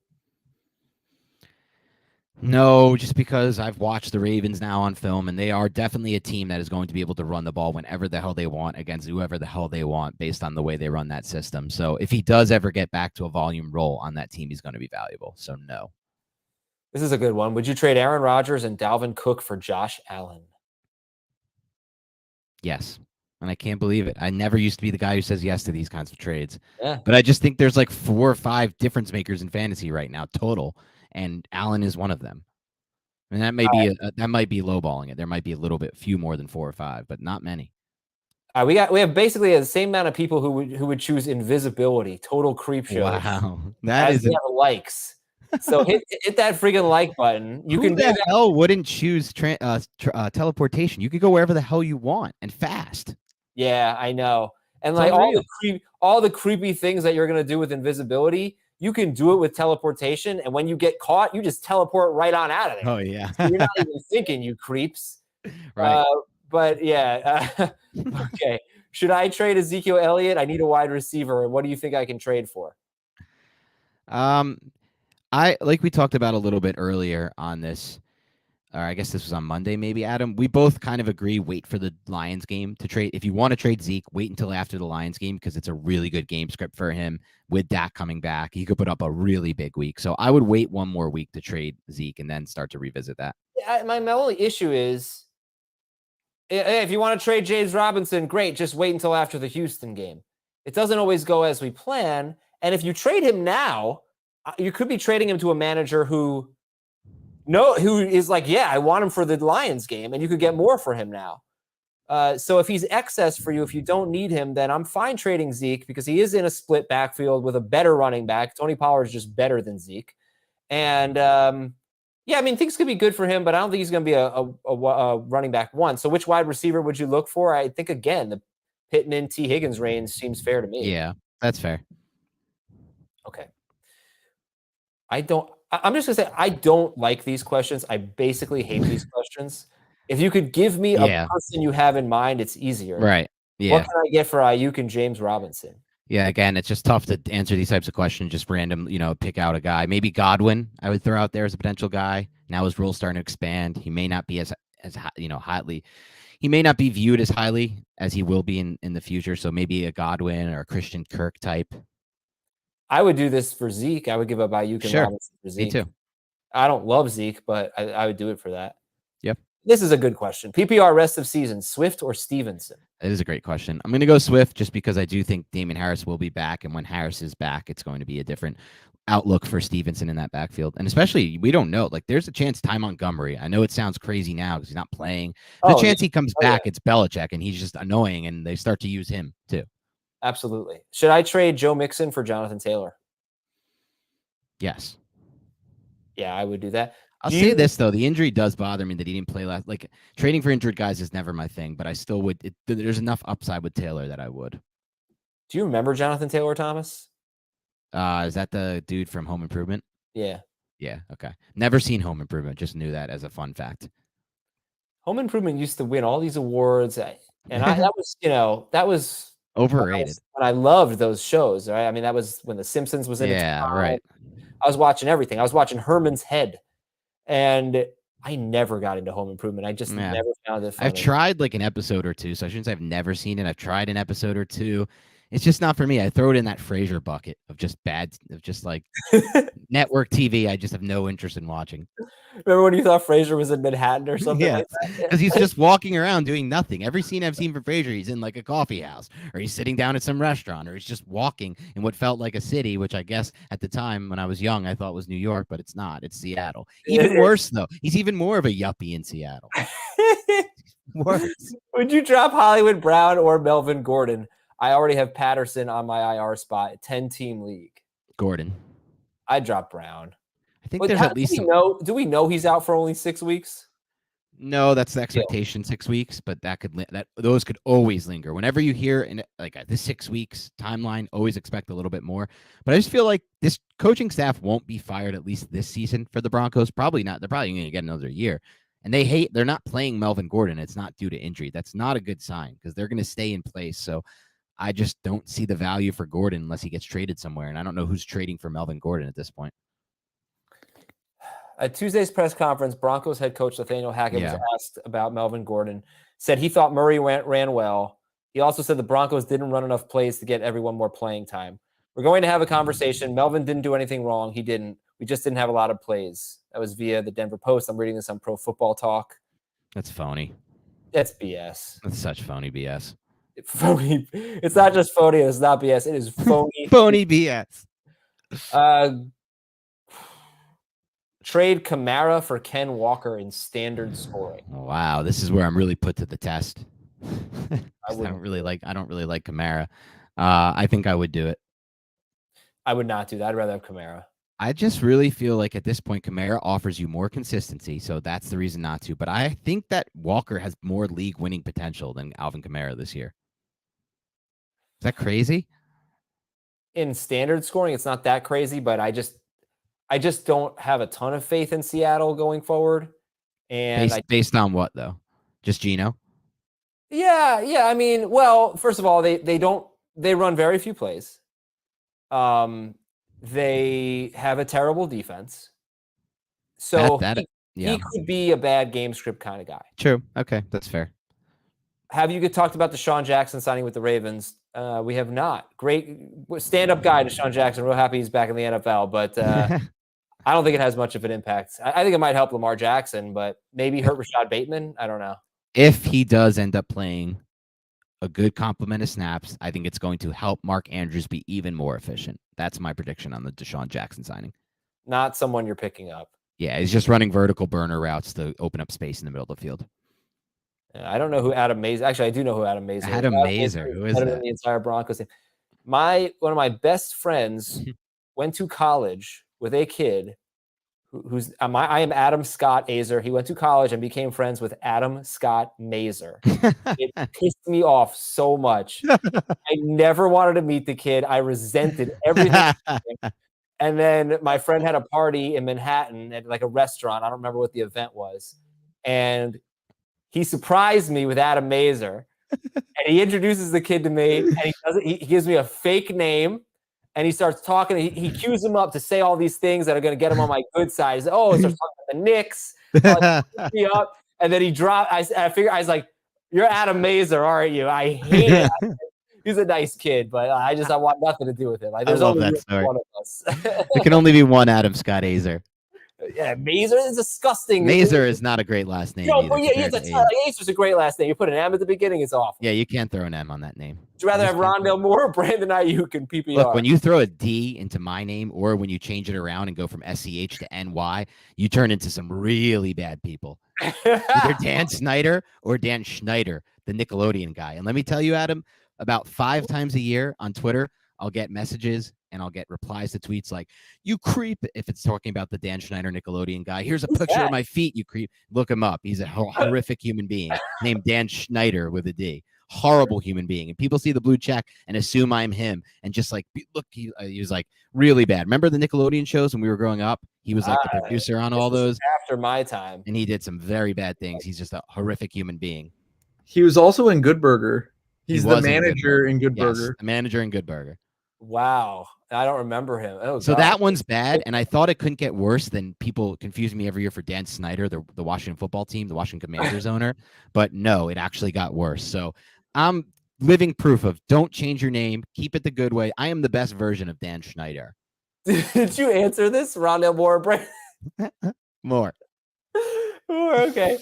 No, just because I've watched the Ravens now on film, and they are definitely a team that is going to be able to run the ball whenever the hell they want against whoever the hell they want based on the way they run that system. So if he does ever get back to a volume role on that team, he's going to be valuable. So no. This is a good one. Would you trade Aaron Rodgers and Dalvin Cook for Josh Allen? Yes. And I can't believe it. I never used to be the guy who says yes to these kinds of trades. Yeah. But I just think there's like 4 or 5 difference makers in fantasy right now total, and Allen is one of them. And that may be that might be lowballing it. There might be a little bit few more than 4 or 5, but not many. We have basically the same amount of people who would choose invisibility, total creep show. Wow, that is likes. So hit that freaking like button. You who can the hell wouldn't choose teleportation? You could go wherever the hell you want and fast. Yeah, I know. And It's like unreal. all the creepy things that you're gonna do with invisibility, you can do it with teleportation. And when you get caught, you just teleport right on out of there. Oh yeah, So you're not even thinking, you creeps. right. But yeah, okay. Should I trade Ezekiel Elliott? I need a wide receiver. What do you think I can trade for? I like we talked about a little bit earlier on this, or I guess this was on Monday, maybe, Adam. We both kind of agree, wait for the Lions game to trade. If you want to trade Zeke, wait until after the Lions game because it's a really good game script for him with Dak coming back. He could put up a really big week. So I would wait one more week to trade Zeke and then start to revisit that. Yeah, my only issue is if you want to trade James Robinson, great. Just wait until after the Houston game. It doesn't always go as we plan. And if you trade him now, you could be trading him to a manager who is like, yeah, I want him for the Lions game, and you could get more for him now. So if he's excess for you, if you don't need him, then I'm fine trading Zeke because he is in a split backfield with a better running back. Tony Pollard is just better than Zeke. And yeah, I mean, things could be good for him, but I don't think he's going to be a running back one. So which wide receiver would you look for? I think, again, the Pittman, T. Higgins range seems fair to me. Yeah, that's fair. Okay. I'm just going to say, I don't like these questions. I basically hate these questions. If you could give me a person you have in mind, it's easier. Right. Yeah. What can I get for Ayuk and James Robinson? Yeah, again, it's just tough to answer these types of questions. Just random, pick out a guy. Maybe Godwin, I would throw out there as a potential guy. Now his role's starting to expand. He may not be as highly. He may not be viewed as highly as he will be in the future. So maybe a Godwin or a Christian Kirk type. I would do this for Zeke. I would give up Ayuk and Robinson for Zeke. Me too. I don't love Zeke, but I would do it for that. Yep. This is a good question. PPR rest of season, Swift or Stevenson? It is a great question. I'm going to go Swift just because I do think Damien Harris will be back. And when Harris is back, it's going to be a different outlook for Stevenson in that backfield. And especially, we don't know. Like, there's a chance Ty Montgomery, I know it sounds crazy now because he's not playing. There's a chance he comes back. It's Belichick, and he's just annoying, and they start to use him too. Absolutely. Should I trade Joe Mixon for Jonathan Taylor? Yes. Yeah, I would do that. I'll say this, though. The injury does bother me that he didn't play last. Like, trading for injured guys is never my thing, but I still would. There's enough upside with Taylor that I would. Do you remember Jonathan Taylor, Thomas? Is that the dude from Home Improvement? Yeah. Yeah, okay. Never seen Home Improvement. Just knew that as a fun fact. Home Improvement used to win all these awards, and that was overrated. When I loved those shows, right? I mean, that was when The Simpsons was in its prime. Right. I was watching everything. I was watching Herman's Head, and I never got into Home Improvement. I just never found it funny. I've tried like an episode or two, so I shouldn't say I've never seen it. I've tried an episode or two. It's just not for me. I throw it in that Frasier bucket of just like network TV. I just have no interest in watching. Remember when you thought Frasier was in Manhattan or something? Yeah, like that? Because he's just walking around doing nothing. Every scene I've seen for Frasier, he's in like a coffee house, or he's sitting down at some restaurant, or he's just walking in what felt like a city, which I guess at the time when I was young, I thought was New York, but it's not. It's Seattle. Even worse, though. He's even more of a yuppie in Seattle. Worse. Would you drop Hollywood Brown or Melvin Gordon? I already have Patterson on my IR spot, 10-team league. Gordon. I'd drop Brown. I think there's at least do we know he's out for only 6 weeks? No, that's the expectation, 6 weeks, but those could always linger. Whenever you hear in like this 6 weeks timeline, always expect a little bit more. But I just feel like this coaching staff won't be fired at least this season for the Broncos. Probably not. They're probably going to get another year. And they're not playing Melvin Gordon. It's not due to injury. That's not a good sign because they're going to stay in place. So I just don't see the value for Gordon unless he gets traded somewhere. And I don't know who's trading for Melvin Gordon at this point. At Tuesday's press conference, Broncos head coach Nathaniel Hackett was asked about Melvin Gordon, said he thought Murray ran well. He also said the Broncos didn't run enough plays to get everyone more playing time. We're going to have a conversation. Melvin didn't do anything wrong. He didn't. We just didn't have a lot of plays. That was via the Denver Post. I'm reading this on Pro Football Talk. That's phony. That's BS. That's such phony BS. Phony. It's not just phony. It's not BS. It is phony. Phony BS. Trade Kamara for Ken Walker in standard scoring. Wow, this is where I'm really put to the test. I don't really like Kamara. I think I would do it. I would not do that. I'd rather have Kamara. I just really feel like at this point, Kamara offers you more consistency, so that's the reason not to. But I think that Walker has more league-winning potential than Alvin Kamara this year. Is that crazy? In standard scoring, it's not that crazy, but I just don't have a ton of faith in Seattle going forward. And based on what though? Just Geno? Yeah. I mean, well, first of all, they run very few plays. They have a terrible defense. So he could be a bad game script kind of guy. True. Okay, that's fair. Have you talked about Desean Jackson signing with the Ravens? We have not. Great stand-up guy, Desean Jackson. Real happy he's back in the NFL, but I don't think it has much of an impact. I think it might help Lamar Jackson, but maybe hurt Rashad Bateman. I don't know. If he does end up playing a good complement of snaps, I think it's going to help Mark Andrews be even more efficient. That's my prediction on the Desean Jackson signing. Not someone you're picking up. Yeah, he's just running vertical burner routes to open up space in the middle of the field. I don't know who Adam Mazer. Actually, I do know who Adam Mazer is. Adam Mazer, who is that? The entire Broncos team. One of my best friends went to college with a kid who's I am Adam Scott Azer. He went to college and became friends with Adam Scott Mazer. It pissed me off so much. I never wanted to meet the kid. I resented everything. And then my friend had a party in Manhattan at like a restaurant. I don't remember what the event was. And he surprised me with Adam Mazer. And he introduces the kid to me. And he gives me a fake name. And he starts talking. He cues him up to say all these things that are going to get him on my good side. He says, he starts talking about the Knicks. Me up. And then he dropped. I was like, you're Adam Mazer, aren't you? I hate it. He's a nice kid, but I want nothing to do with him. There's I love only that story. one of us. There can only be one Adam Scott Azer. Yeah, Mazer is disgusting. Mazer is not a great last name. No, but Azer's a great last name. You put an M at the beginning, it's awful. Yeah, you can't throw an M on that name. Would you rather have Wan'Dale Moore or Brandon Ayuk in PPR? Look, when you throw a D into my name or when you change it around and go from SCH to NY, you turn into some really bad people. Either Dan Snyder or Dan Schneider, the Nickelodeon guy. And let me tell you, Adam, about 5 times a year on Twitter, I'll get messages and I'll get replies to tweets like, you creep, if it's talking about the Dan Schneider Nickelodeon guy. Here's a picture of my feet, you creep. Look him up. He's a horrific human being named Dan Schneider with a D. Horrible human being. And people see the blue check and assume I'm him. And just like, look, he was like really bad. Remember the Nickelodeon shows when we were growing up? He was like the producer on all those. After my time. And he did some very bad things. He's just a horrific human being. He was also in Good Burger. He's the manager in Good Burger. Yes, the manager in Good Burger. Wow. I don't remember him. Oh, so that one's bad, and I thought it couldn't get worse than people confuse me every year for Dan Snyder, the Washington football team, the Washington Commanders owner. But no, it actually got worse. So I'm living proof of don't change your name. Keep it the good way. I am the best version of Dan Schneider. Did you answer this, Wan'Dale Moore? More. Okay.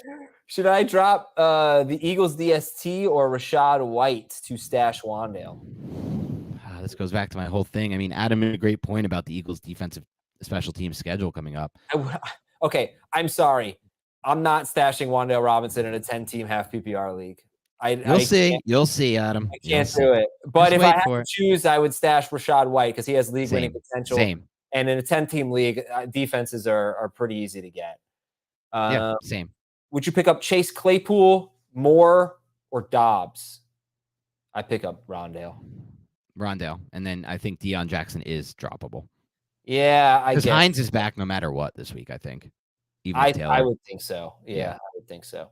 Should I drop the Eagles DST or Rachaad White to stash Wan'Dale? This goes back to my whole thing. I mean, Adam made a great point about the Eagles' defensive special team schedule coming up. Okay, I'm sorry. I'm not stashing Wan'Dale Robinson in a 10-team half PPR league. You'll see, Adam. I can't do it. But if I had to choose, I would stash Rachaad White because he has league-winning potential. Same. And in a 10-team league, defenses are pretty easy to get. Yeah, same. Would you pick up Chase Claypool, Moore, or Dobbs? I pick up Rondale. And then I think Deion Jackson is droppable. Yeah, because Hines is back no matter what this week. I think. I would think so. Yeah, I would think so.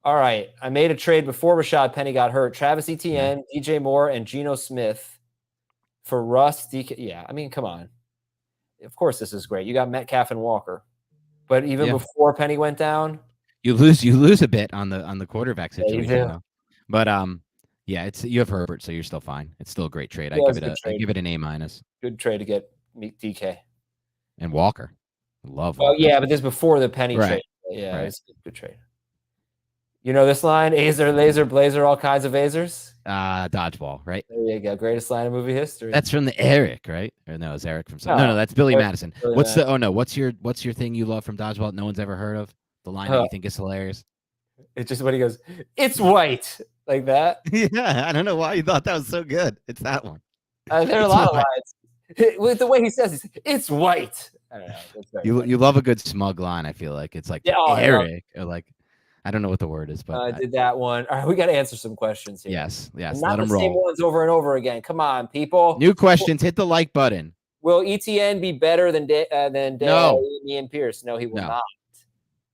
All right. I made a trade before Rashad Penny got hurt. Travis Etienne, DJ Moore, and Geno Smith for Russ. DK. Yeah, I mean, come on. Of course, this is great. You got Metcalf and Walker, but even before Penny went down, you lose a bit on the quarterback situation. Yeah, but you have Herbert, so you're still fine. It's still a great trade. I give it an A-. Good trade to get DK and Walker. Love Walker. Oh yeah, but this is before the Penny trade. Yeah, it's a good trade. You know this line? Azer, laser, blazer, all kinds of Azers. Dodgeball, right? There you go. Greatest line in movie history. That's from the Eric, right? Or no, it's Eric from some. No, that's Billy Madison. What's your thing you love from Dodgeball that no one's ever heard of? The line that you think is hilarious. It's just when he goes, "It's white," like that. Yeah, I don't know why you thought that was so good. It's that one. There are a lot of lines. With the way he says it's white. I don't know. You love a good smug line, I feel like. It's like Eric or like I don't know what the word is, but I did that one. All right, we got to answer some questions here. Yes. Not Let them the same roll. ones over and over again. Come on, people. New questions. Hit the like button. Will ETN be better than Ian Pierce? No, he will not.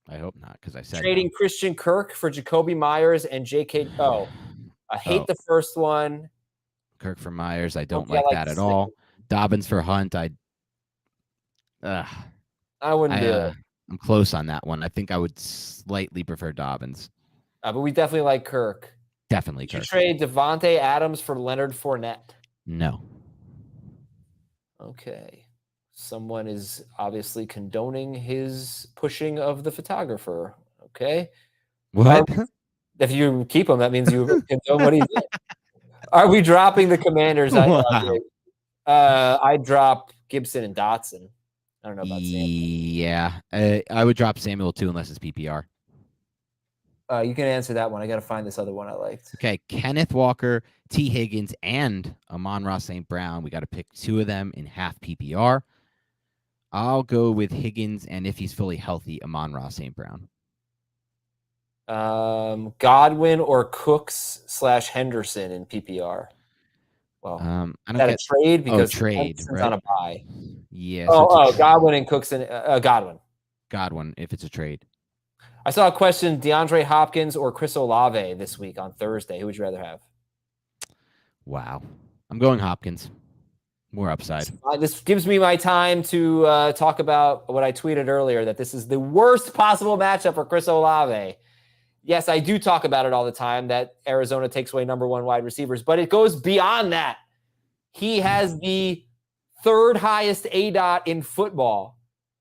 I hope not, because I said trading Christian Kirk for Jacoby Myers and J.K. Oh, I hate the first one. Kirk for Myers. I don't like that at all. Dobbins for Hunt. I wouldn't do it. I'm close on that one. I think I would slightly prefer Dobbins. But we definitely like Kirk. Definitely Did Kirk. you trade Devontae Adams for Leonard Fournette? No. Okay. Someone is obviously condoning his pushing of the photographer. Okay. What? If you keep him, that means you condone what he did. Are we dropping the Commanders? I drop Gibson and Dotson. I don't know about Samuel. Yeah, I would drop Samuel too, unless it's PPR. You can answer that one. I got to find this other one I liked. Okay, Kenneth Walker, T. Higgins, and Amon-Ra St. Brown. We got to pick two of them in half PPR. I'll go with Higgins, and if he's fully healthy, Amon-Ra St. Brown. Godwin or Cooks / Henderson in PPR. Well, I don't get a trade because trade right? on a bye. Yeah. Godwin and Cooks and Godwin. Godwin, if it's a trade. I saw a question: DeAndre Hopkins or Chris Olave this week on Thursday. Who would you rather have? Wow, I'm going Hopkins. More upside. This gives me my time to talk about what I tweeted earlier, that this is the worst possible matchup for Chris Olave. Yes, I do talk about it all the time, that Arizona takes away number one wide receivers, but it goes beyond that. He has the third highest ADOT in football.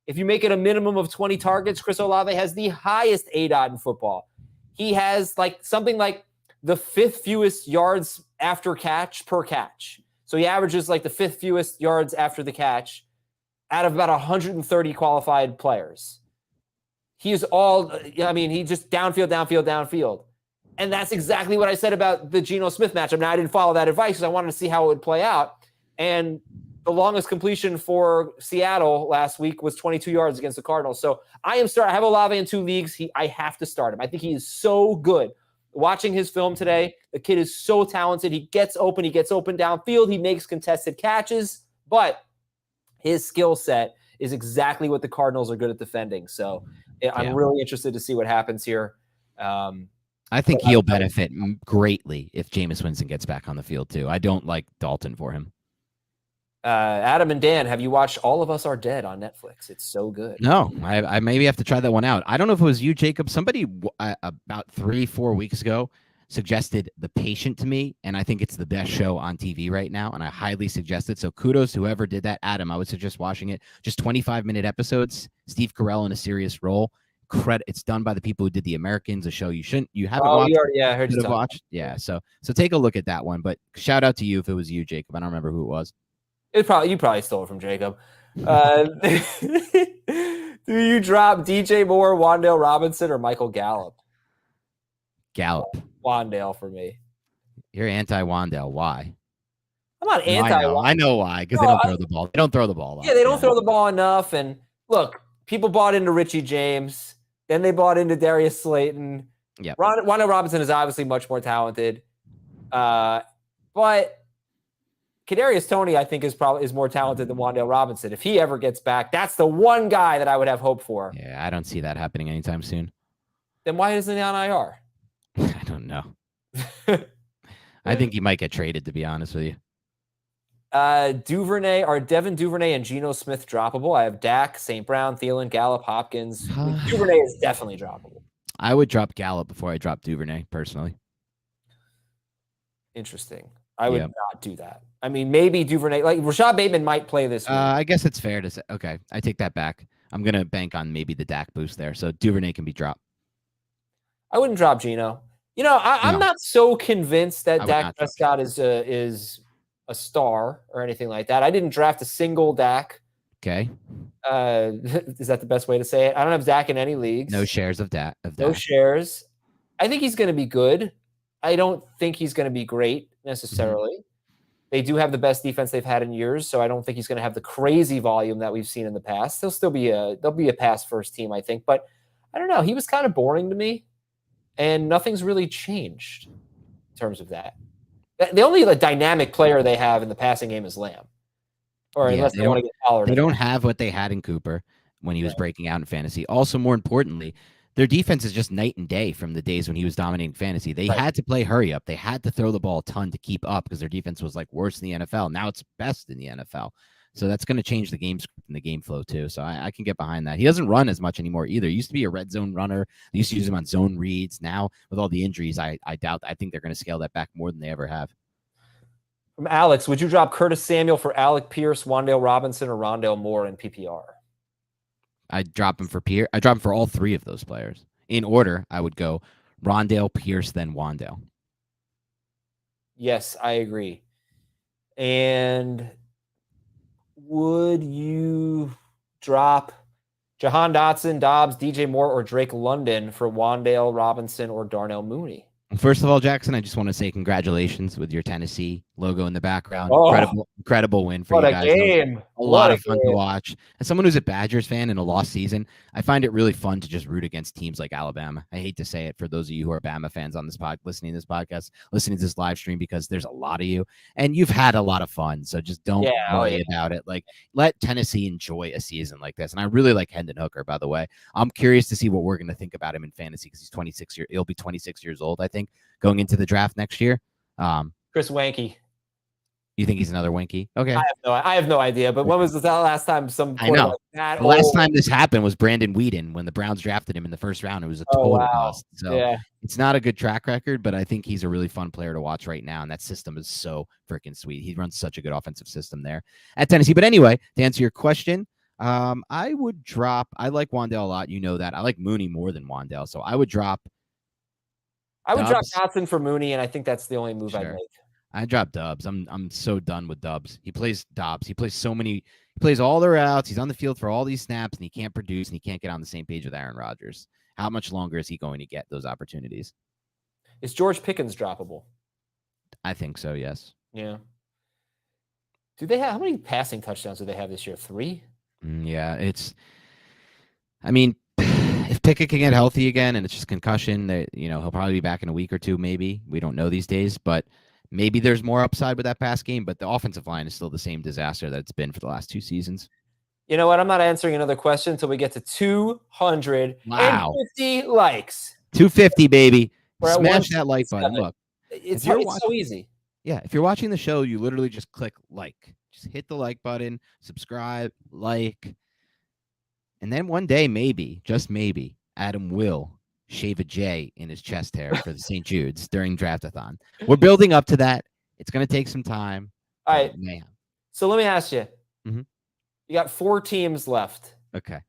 If you make it a minimum of 20 targets, Chris Olave has the highest ADOT in football. He has something like the fifth fewest yards after catch per catch. So he averages the fifth fewest yards after the catch out of about 130 qualified players. He is he just downfield. And that's exactly what I said about the Geno Smith matchup. Now, I didn't follow that advice because I wanted to see how it would play out. And the longest completion for Seattle last week was 22 yards against the Cardinals. So I have Olave in 2 leagues. I have to start him. I think he is so good. Watching his film today, the kid is so talented. He gets open downfield. He makes contested catches. But his skill set is exactly what the Cardinals are good at defending. So I'm really interested to see what happens here. I think he'll benefit greatly if Jameis Winston gets back on the field too. I don't like Dalton for him. Adam and Dan, have you watched All of Us Are Dead on Netflix? It's so good. No, I maybe have to try that one out. I don't know if it was you, Jacob. Somebody about 3-4 weeks ago suggested The Patient to me, and I think it's the best show on TV right now, and I highly suggest it. So kudos to whoever did that. Adam, I would suggest watching it. Just 25-minute episodes. Steve Carell in a serious role. It's done by the people who did The Americans, a show you haven't watched. I heard you watched. Yeah, so take a look at that one. But shout out to you if it was you, Jacob. I don't remember who it was. You probably stole it from Jacob. Do you drop DJ Moore, Wan'Dale Robinson, or Michael Gallup? Gallup. Wan'Dale for me. You're anti-Wan'Dale. Why? I'm not anti-Wan'Dale. I know why, because they don't throw the ball. They don't throw the ball. Yeah, they don't throw the ball enough. And look, people bought into Richie James. Then they bought into Darius Slayton. Yeah. Wan'Dale Robinson is obviously much more talented. But Kadarius Toney, I think, is more talented than Wan'Dale Robinson. If he ever gets back, that's the one guy that I would have hope for. Yeah, I don't see that happening anytime soon. Then why isn't he on IR? I don't know. I think he might get traded, to be honest with you. Duvernay, are Devin Duvernay and Geno Smith droppable? I have Dak, St. Brown, Thielen, Gallup, Hopkins. I mean, Duvernay is definitely droppable. I would drop Gallup before I drop Duvernay, personally. Interesting. I would not do that. I mean, maybe Duvernay, like Rashad Bateman might play this week. I guess it's fair to say. Okay, I take that back. I'm going to bank on maybe the Dak boost there. So Duvernay can be dropped. I wouldn't drop Geno. You know, I'm not so convinced that Dak Prescott is a star or anything like that. I didn't draft a single Dak. Okay. Is that the best way to say it? I don't have Dak in any leagues. No shares of Dak. No shares. I think he's going to be good. I don't think he's going to be great necessarily. They do have the best defense they've had in years, so I don't think he's going to have the crazy volume that we've seen in the past. They'll be a pass first team, I think, but I don't know. He was kind of boring to me, and nothing's really changed in terms of that. The only dynamic player they have in the passing game is Lamb, or unless they want to get Pollard. They don't have what they had in Cooper when he was breaking out in fantasy. Also, more importantly, their defense is just night and day from the days when he was dominating fantasy. They had to play hurry up. They had to throw the ball a ton to keep up because their defense was worse in the NFL. Now it's best in the NFL. So that's going to change the game script and the game flow too. So I can get behind that. He doesn't run as much anymore either. He used to be a red zone runner. They used to use him on zone reads. Now with all the injuries, I think they're going to scale that back more than they ever have. From Alex, would you drop Curtis Samuel for Alec Pierce, Wan'Dale Robinson, or Rondale Moore in PPR? I drop him for Pierce. I drop him for all three of those players. In order, I would go Rondale, Pierce, then Wan'Dale. Yes, I agree. And would you drop Jahan Dotson, Dobbs, DJ Moore, or Drake London for Wan'Dale Robinson or Darnell Mooney? First of all, Jackson, I just want to say congratulations with your Tennessee logo in the background. Incredible win for you guys. What a game. A lot of fun to watch. As someone who's a Badgers fan in a lost season, I find it really fun to just root against teams like Alabama. I hate to say it for those of you who are Bama fans on this listening to this podcast, listening to this live stream, because there's a lot of you and you've had a lot of fun. So just don't worry about it. Let Tennessee enjoy a season like this. And I really like Hendon Hooker, by the way. I'm curious to see what we're going to think about him in fantasy because he'll be 26 years old, I think, going into the draft next year. Chris Wanky. You think he's another Wanky? Okay. I have no idea. But when was the last time I know. The last time this happened was Brandon Weeden when the Browns drafted him in the first round. It was a total bust. So it's not a good track record, but I think he's a really fun player to watch right now. And that system is so freaking sweet. He runs such a good offensive system there at Tennessee. But anyway, to answer your question, I like Wan'Dale a lot. You know that. I like Mooney more than Wan'Dale. So I would drop Dotson for Mooney, and I think that's the only move I'd make. I drop Dubs. I'm so done with Dubs. He plays Dobbs. He plays all the routes. He's on the field for all these snaps, and he can't produce, and he can't get on the same page with Aaron Rodgers. How much longer is he going to get those opportunities? Is George Pickens droppable? I think so, yes. Yeah. How many passing touchdowns do they have this year? 3? Yeah, if Pickett can get healthy again and it's just concussion, he'll probably be back in a week or two, maybe. We don't know these days, but maybe there's more upside with that pass game, but the offensive line is still the same disaster that it's been for the last 2 seasons. You know what? I'm not answering another question until we get to 250 likes. 250, baby. Smash that like button. Look, it's so easy. Yeah, if you're watching the show, you literally just click like. Just hit the like button, subscribe, like. And then one day, maybe, just maybe, Adam will shave a J in his chest hair for the St. Jude's during Draftathon. We're building up to that. It's going to take some time. All right. So let me ask you. Mm-hmm. You got 4 teams left. Okay.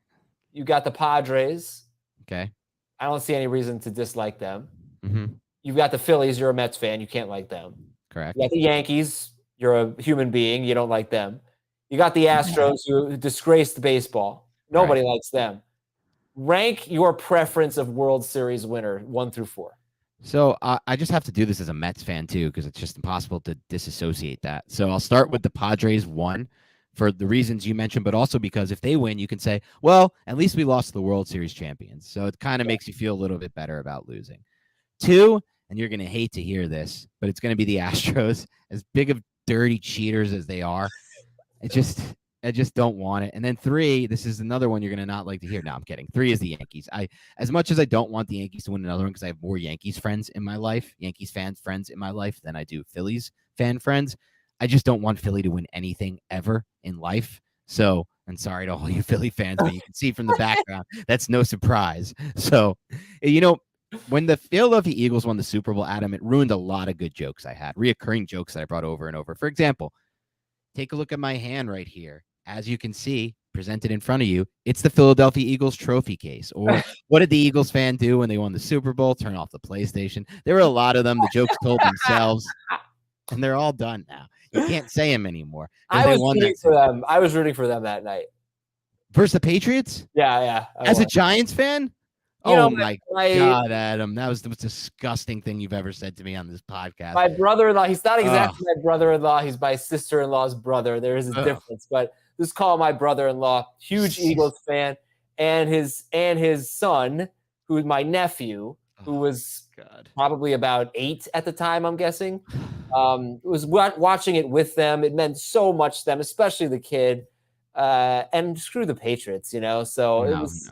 You got the Padres. Okay. I don't see any reason to dislike them. Mm-hmm. You've got the Phillies. You're a Mets fan. You can't like them. Correct. You got the Yankees. You're a human being. You don't like them. You got the Astros, who disgraced baseball. Nobody likes them. Rank your preference of World Series winner 1 through 4. So I just have to do this as a Mets fan too, because it's just impossible to disassociate that. So I'll start with the Padres 1 for the reasons you mentioned, but also because if they win, you can say, well, at least we lost to the World Series champions. So it kind of makes you feel a little bit better about losing. 2, and you're going to hate to hear this, but it's going to be the Astros. As big of dirty cheaters as they are, I just don't want it. And then 3, this is another one you're gonna not like to hear. No, I'm kidding. 3 is the Yankees. As much as I don't want the Yankees to win another one because I have more Yankees friends in my life, Yankees friends in my life than I do Phillies fan friends. I just don't want Philly to win anything ever in life. So, and sorry to all you Philly fans, but you can see from the background, that's no surprise. So, when the Philadelphia Eagles won the Super Bowl, Adam, it ruined a lot of good jokes I had, reoccurring jokes that I brought over and over. For example, take a look at my hand right here. As you can see, presented in front of you, it's the Philadelphia Eagles trophy case. Or what did the Eagles fan do when they won the Super Bowl? Turn off the PlayStation. There were a lot of them. The jokes told themselves, and they're all done now. You can't say them anymore. I was rooting for them. I was rooting for them that night. Versus the Patriots? Yeah. As a Giants fan? My God, Adam. That was the most disgusting thing you've ever said to me on this podcast. My brother-in-law, he's not exactly my brother-in-law. He's my sister-in-law's brother. There is a difference, but just call my brother-in-law, huge Eagles fan, and his son, who is my nephew, who was probably about 8 at the time, I'm guessing, was watching it with them. It meant so much to them, especially the kid. And screw the Patriots, So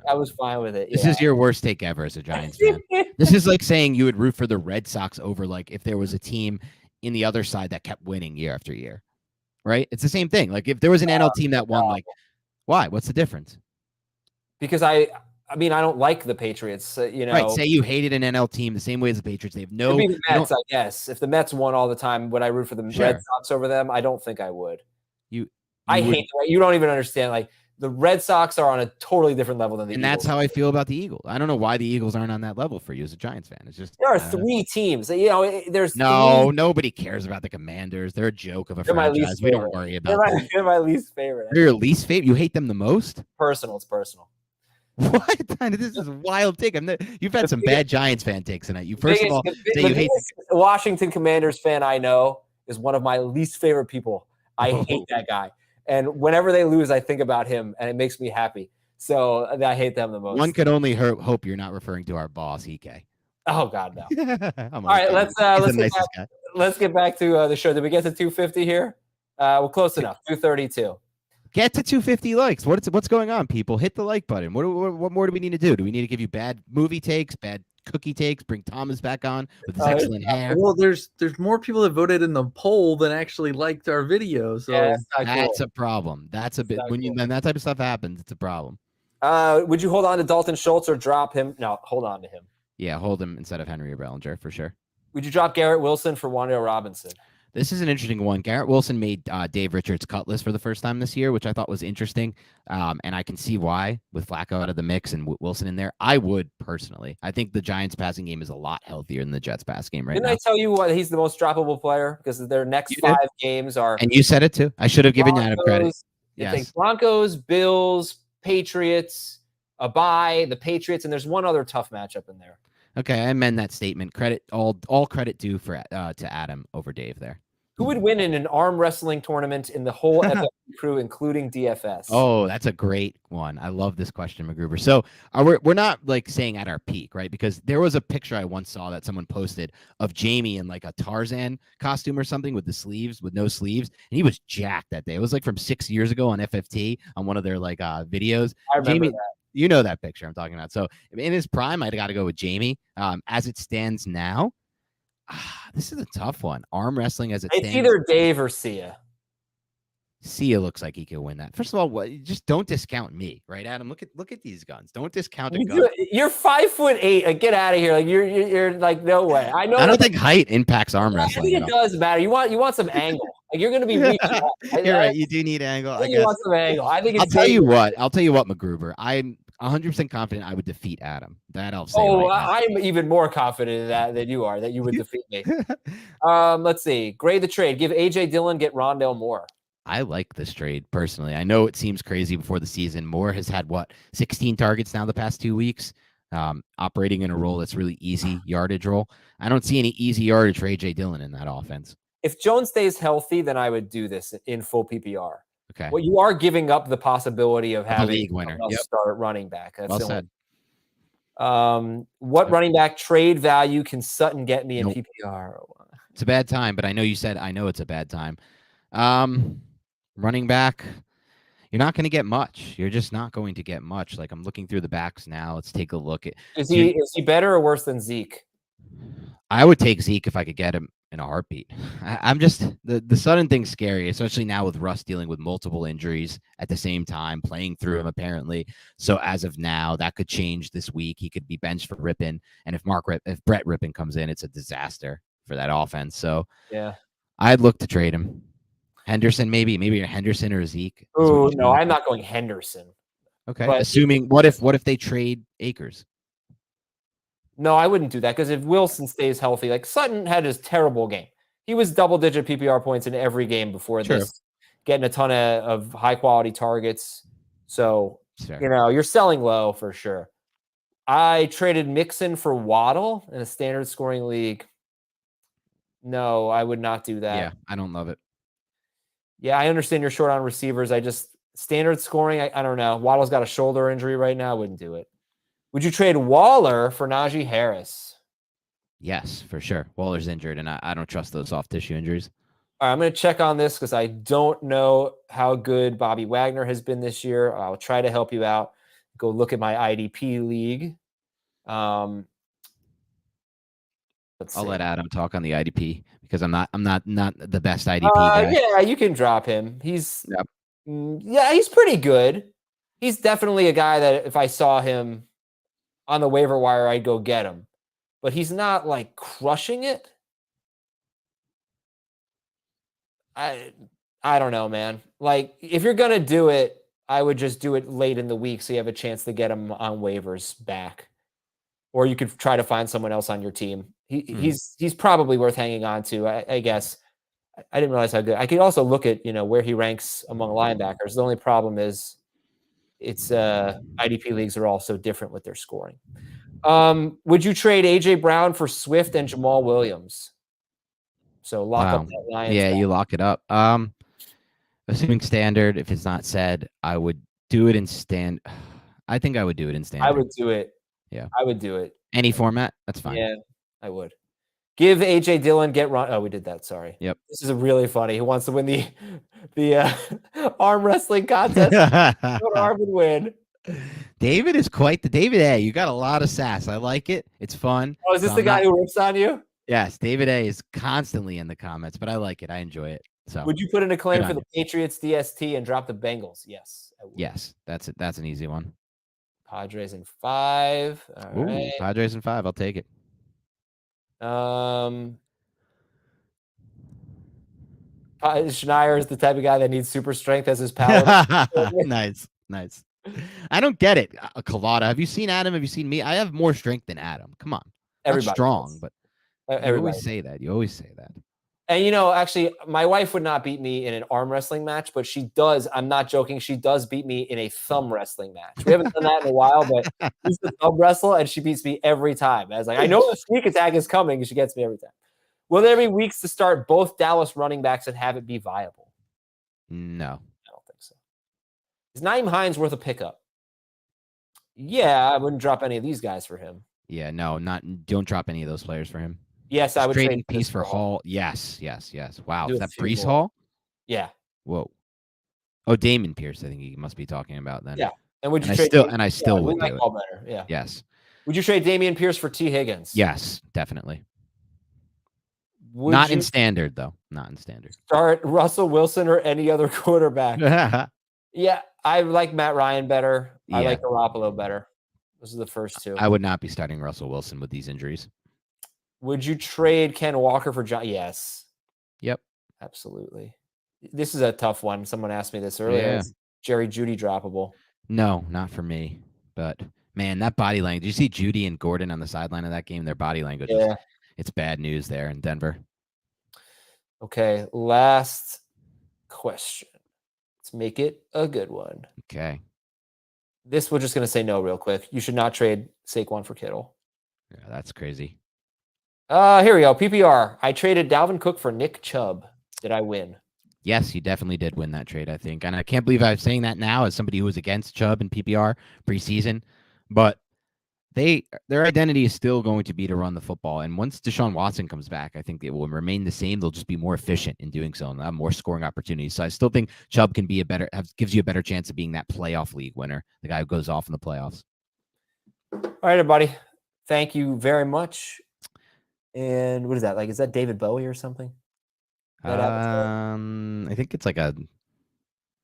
I was fine with it. This is your worst take ever as a Giants fan. This is like saying you would root for the Red Sox over like if there was a team in the other side that kept winning year after year, right? It's the same thing. Like if there was an NL team that won, like why? What's the difference? Because I don't like the Patriots. Right? Say you hated an NL team the same way as the Patriots. They have no. It'd be the Mets, I guess. If the Mets won all the time, would I root for the Red Sox over them? I don't think I would. I hate it. You don't even understand. Like the Red Sox are on a totally different level than the Eagles. And that's how I feel about the Eagles. I don't know why the Eagles aren't on that level for you as a Giants fan. It's just there are 3 teams. There's nobody cares about the Commanders. They're a joke of a franchise. We don't worry about them. They're my least favorite. They're your least favorite. You hate them the most? Personal. It's personal. What? This is a wild take. You've had some bad Giants fan takes tonight. You first of all say you hate the Washington Commanders fan I know is one of my least favorite people. I hate that guy. And whenever they lose, I think about him, and it makes me happy. So I hate them the most. One could only hope you're not referring to our boss, EK. Oh God, no! All right, let's get back to the show. Did we get to 250 here? We're close enough. 232. Get to 250 likes. What's going on, people? Hit the like button. What more do we need to do? Do we need to give you bad movie takes, bad cookie takes, bring Thomas back on with his excellent hair? Well, there's more people that voted in the poll than actually liked our video. So that's a problem. That's a bit when that type of stuff happens, it's a problem. Would you hold on to Dalton Schultz or drop him? No, hold on to him. Yeah, hold him instead of Henry or Bellinger for sure. Would you drop Garrett Wilson for Wan'Dale Robinson? This is an interesting one. Garrett Wilson made Dave Richards' cut list for the first time this year, which I thought was interesting. And I can see why with Flacco out of the mix and Wilson in there. I would personally. I think the Giants passing game is a lot healthier than the Jets pass game right now. Didn't I tell you what he's the most droppable player? Because their next 5 games are. And you said it too. I should have given you Adam credit. Yes. Broncos, Bills, Patriots, a bye, the Patriots, and there's one other tough matchup in there. Okay, I amend that statement. Credit all credit due for to Adam over Dave there. Who would win in an arm wrestling tournament in the whole FFT crew, including DFS? Oh, that's a great one. I love this question, McGruber. So we're not like saying at our peak, right? Because there was a picture I once saw that someone posted of Jamie in like a Tarzan costume or something with no sleeves, and he was jacked that day. It was like from 6 years ago on FFT on one of their like videos. I remember that. You know that picture I'm talking about. So in his prime, I'd got to go with Jamie. As it stands now, this is a tough one. Arm wrestling as it stands. It's either Dave or Sia. Sia looks like he could win that. First of all, just don't discount me, right, Adam? Look at these guns. Don't discount a gun. You're 5'8". Like, get out of here. Like you're like no way. I know. I don't think height impacts arm wrestling. I think it does matter. You want some angle. Like you're going to be reaching out. You're right. You do need angle. I guess. You want some angle. I think. I'll tell you what, McGruber. I'm 100% confident I would defeat Adam. That I'll say. Oh, right I'm even more confident in that than you are. That you would defeat me. Let's see. Grade the trade. Give AJ Dillon. Get Rondale Moore. I like this trade personally. I know it seems crazy before the season. Moore has had 16 targets now the past 2 weeks, operating in a role that's really easy yardage role. I don't see any easy yardage for AJ Dillon in that offense. If Jones stays healthy, then I would do this in full PPR. Okay. Well, you are giving up the possibility of having a league winner. Start running back. That's well said. What running back trade value can Sutton get me in PPR? It's a bad time, but I know you said I know it's a bad time. Running back, you're not going to get much. You're just not going to get much. Like I'm looking through the backs now. Let's take a look at. Is he better or worse than Zeke? I would take Zeke if I could get him in a heartbeat. I'm just the sudden thing's scary, especially now with Russ dealing with multiple injuries at the same time, playing through them apparently. So as of now, that could change this week. He could be benched for Rippon, and if Brett Rippon comes in, it's a disaster for that offense. So yeah, I'd look to trade him. Henderson, maybe a Henderson or Zeke. Oh no, I'm not going Henderson. Okay, but assuming what if they trade Akers? No, I wouldn't do that because if Wilson stays healthy, like Sutton had his terrible game. He was double-digit PPR points in every game before this, getting a ton of high-quality targets. So, you're selling low for sure. I traded Mixon for Waddle in a standard scoring league. No, I would not do that. Yeah, I don't love it. Yeah, I understand you're short on receivers. Standard scoring, I don't know. Waddle's got a shoulder injury right now. I wouldn't do it. Would you trade Waller for Najee Harris? Yes, for sure. Waller's injured, and I don't trust those soft tissue injuries. All right, I'm going to check on this because I don't know how good Bobby Wagner has been this year. I'll try to help you out. Go look at my IDP league. I'll let Adam talk on the IDP because I'm not the best IDP guy. Yeah, you can drop him. He's pretty good. He's definitely a guy that if I saw him on the waiver wire, I'd go get him. But he's not like crushing it. I don't know, man. Like if you're gonna do it, I would just do it late in the week so you have a chance to get him on waivers back. Or you could try to find someone else on your team. He's probably worth hanging on to, I guess. I didn't realize how good. I could also look at where he ranks among linebackers. The only problem is it's IDP leagues are all so different with their scoring. Would you trade AJ Brown for Swift and Jamal Williams? So lock up that Lions. Yeah, you lock it up. Assuming standard, if it's not said, I would do it in stand. I think I would do it in standard. I would do it. Yeah, I would do it. Any format, that's fine. Yeah, I would. Give AJ Dillon get run. Oh, we did that. Sorry. Yep. This is really funny. Who wants to win the arm wrestling contest? Arm would win. David is quite the David A. You got a lot of sass. I like it. It's fun. Oh, is this the guy who rips on you? Yes, David A. is constantly in the comments, but I like it. I enjoy it. So, would you put in a claim for the Patriots DST and drop the Bengals? Yes. I would. Yes, that's it. That's an easy one. Padres in 5. All right. Padres in 5. I'll take it. Schneier is the type of guy that needs super strength as his power. Nice. I don't get it. Colada. Have you seen Adam? Have you seen me? I have more strength than Adam. Come on. Everybody not strong, but you always say that. And actually, my wife would not beat me in an arm wrestling match, but she does. I'm not joking. She does beat me in a thumb wrestling match. We haven't done that in a while, but she's the thumb wrestle, and she beats me every time. I was like, I know the sneak attack is coming, and she gets me every time. Will there be weeks to start both Dallas running backs and have it be viable? No. I don't think so. Is Nyheim Hines worth a pickup? Yeah, I wouldn't drop any of these guys for him. Yeah, no, don't drop any of those players for him. Yes, I would trade piece for Hall. Yes. Wow, is that Breece Hall? Yeah. Whoa. Oh, Damon Pierce. I think he must be talking about then. Yeah. And would you trade? I still would do it. Better. Yeah. Yes. Would you trade Damien Pierce for T. Higgins? Yes, definitely. Not in standard though. Not in standard. Start Russell Wilson or any other quarterback. Yeah, I like Matt Ryan better. Yeah. I like Garoppolo better. Those are the first two. I would not be starting Russell Wilson with these injuries. Would you trade Ken Walker for John? Yes. Yep. Absolutely. This is a tough one. Someone asked me this earlier. Yeah. Is Jerry Jeudy droppable? No, not for me. But man, that body language. Did you see Jeudy and Gordon on the sideline of that game? Their body language. Yeah. It's bad news there in Denver. Okay. Last question. Let's make it a good one. Okay. This we're just going to say no real quick. You should not trade Saquon for Kittle. Yeah, that's crazy. Here we go. PPR. I traded Dalvin Cook for Nick Chubb. Did I win? Yes, you definitely did win that trade, I think. And I can't believe I'm saying that now as somebody who was against Chubb in PPR preseason. But their identity is still going to be to run the football. And once Deshaun Watson comes back, I think it will remain the same. They'll just be more efficient in doing so and have more scoring opportunities. So I still think Chubb can be gives you a better chance of being that playoff league winner, the guy who goes off in the playoffs. All right, everybody. Thank you very much. And what is that? Like, is that David Bowie or something? I think it's like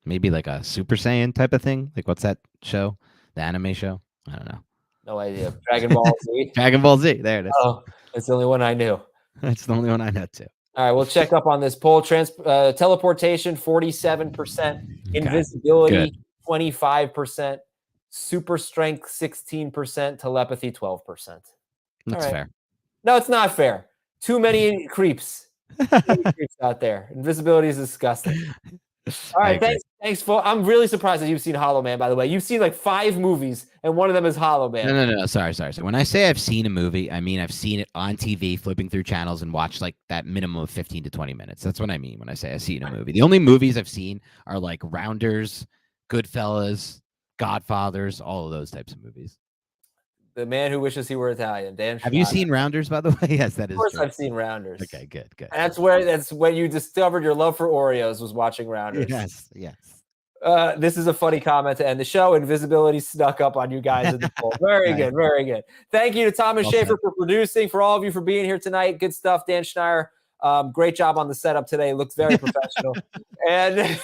maybe like a Super Saiyan type of thing. Like, what's that show? The anime show? I don't know. No idea. Dragon Ball Z. Dragon Ball Z. There it is. Oh, that's the only one I knew. That's the only one I know too. All right, we'll check up on this poll. Teleportation, 47%. Invisibility, 25%. Super strength, 16%. Telepathy, 12%. That's fair. No, it's not fair. Too many creeps. Too many creeps out there. Invisibility is disgusting. All right, thanks, folks. I'm really surprised that you've seen Hollow Man, by the way. You've seen like 5 movies, and one of them is Hollow Man. No. Sorry. When I say I've seen a movie, I mean I've seen it on TV, flipping through channels, and watched like that minimum of 15 to 20 minutes. That's what I mean when I say I've seen a movie. The only movies I've seen are like Rounders, Goodfellas, Godfathers, all of those types of movies. The Man Who Wishes He Were Italian. Dan. Have you seen Rounders, by the way? Yes, that is. Of course, true. I've seen Rounders. Okay, good. That's when you discovered your love for Oreos, was watching Rounders. Yes. This is a funny comment to end the show. Invisibility snuck up on you guys in the poll. Very good, very good. Thank you to Thomas Schaefer for producing, for all of you for being here tonight. Good stuff, Dan Schneier. Great job on the setup today. Looks very professional. And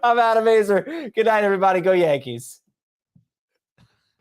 I'm Adam Azer. Good night, everybody. Go Yankees.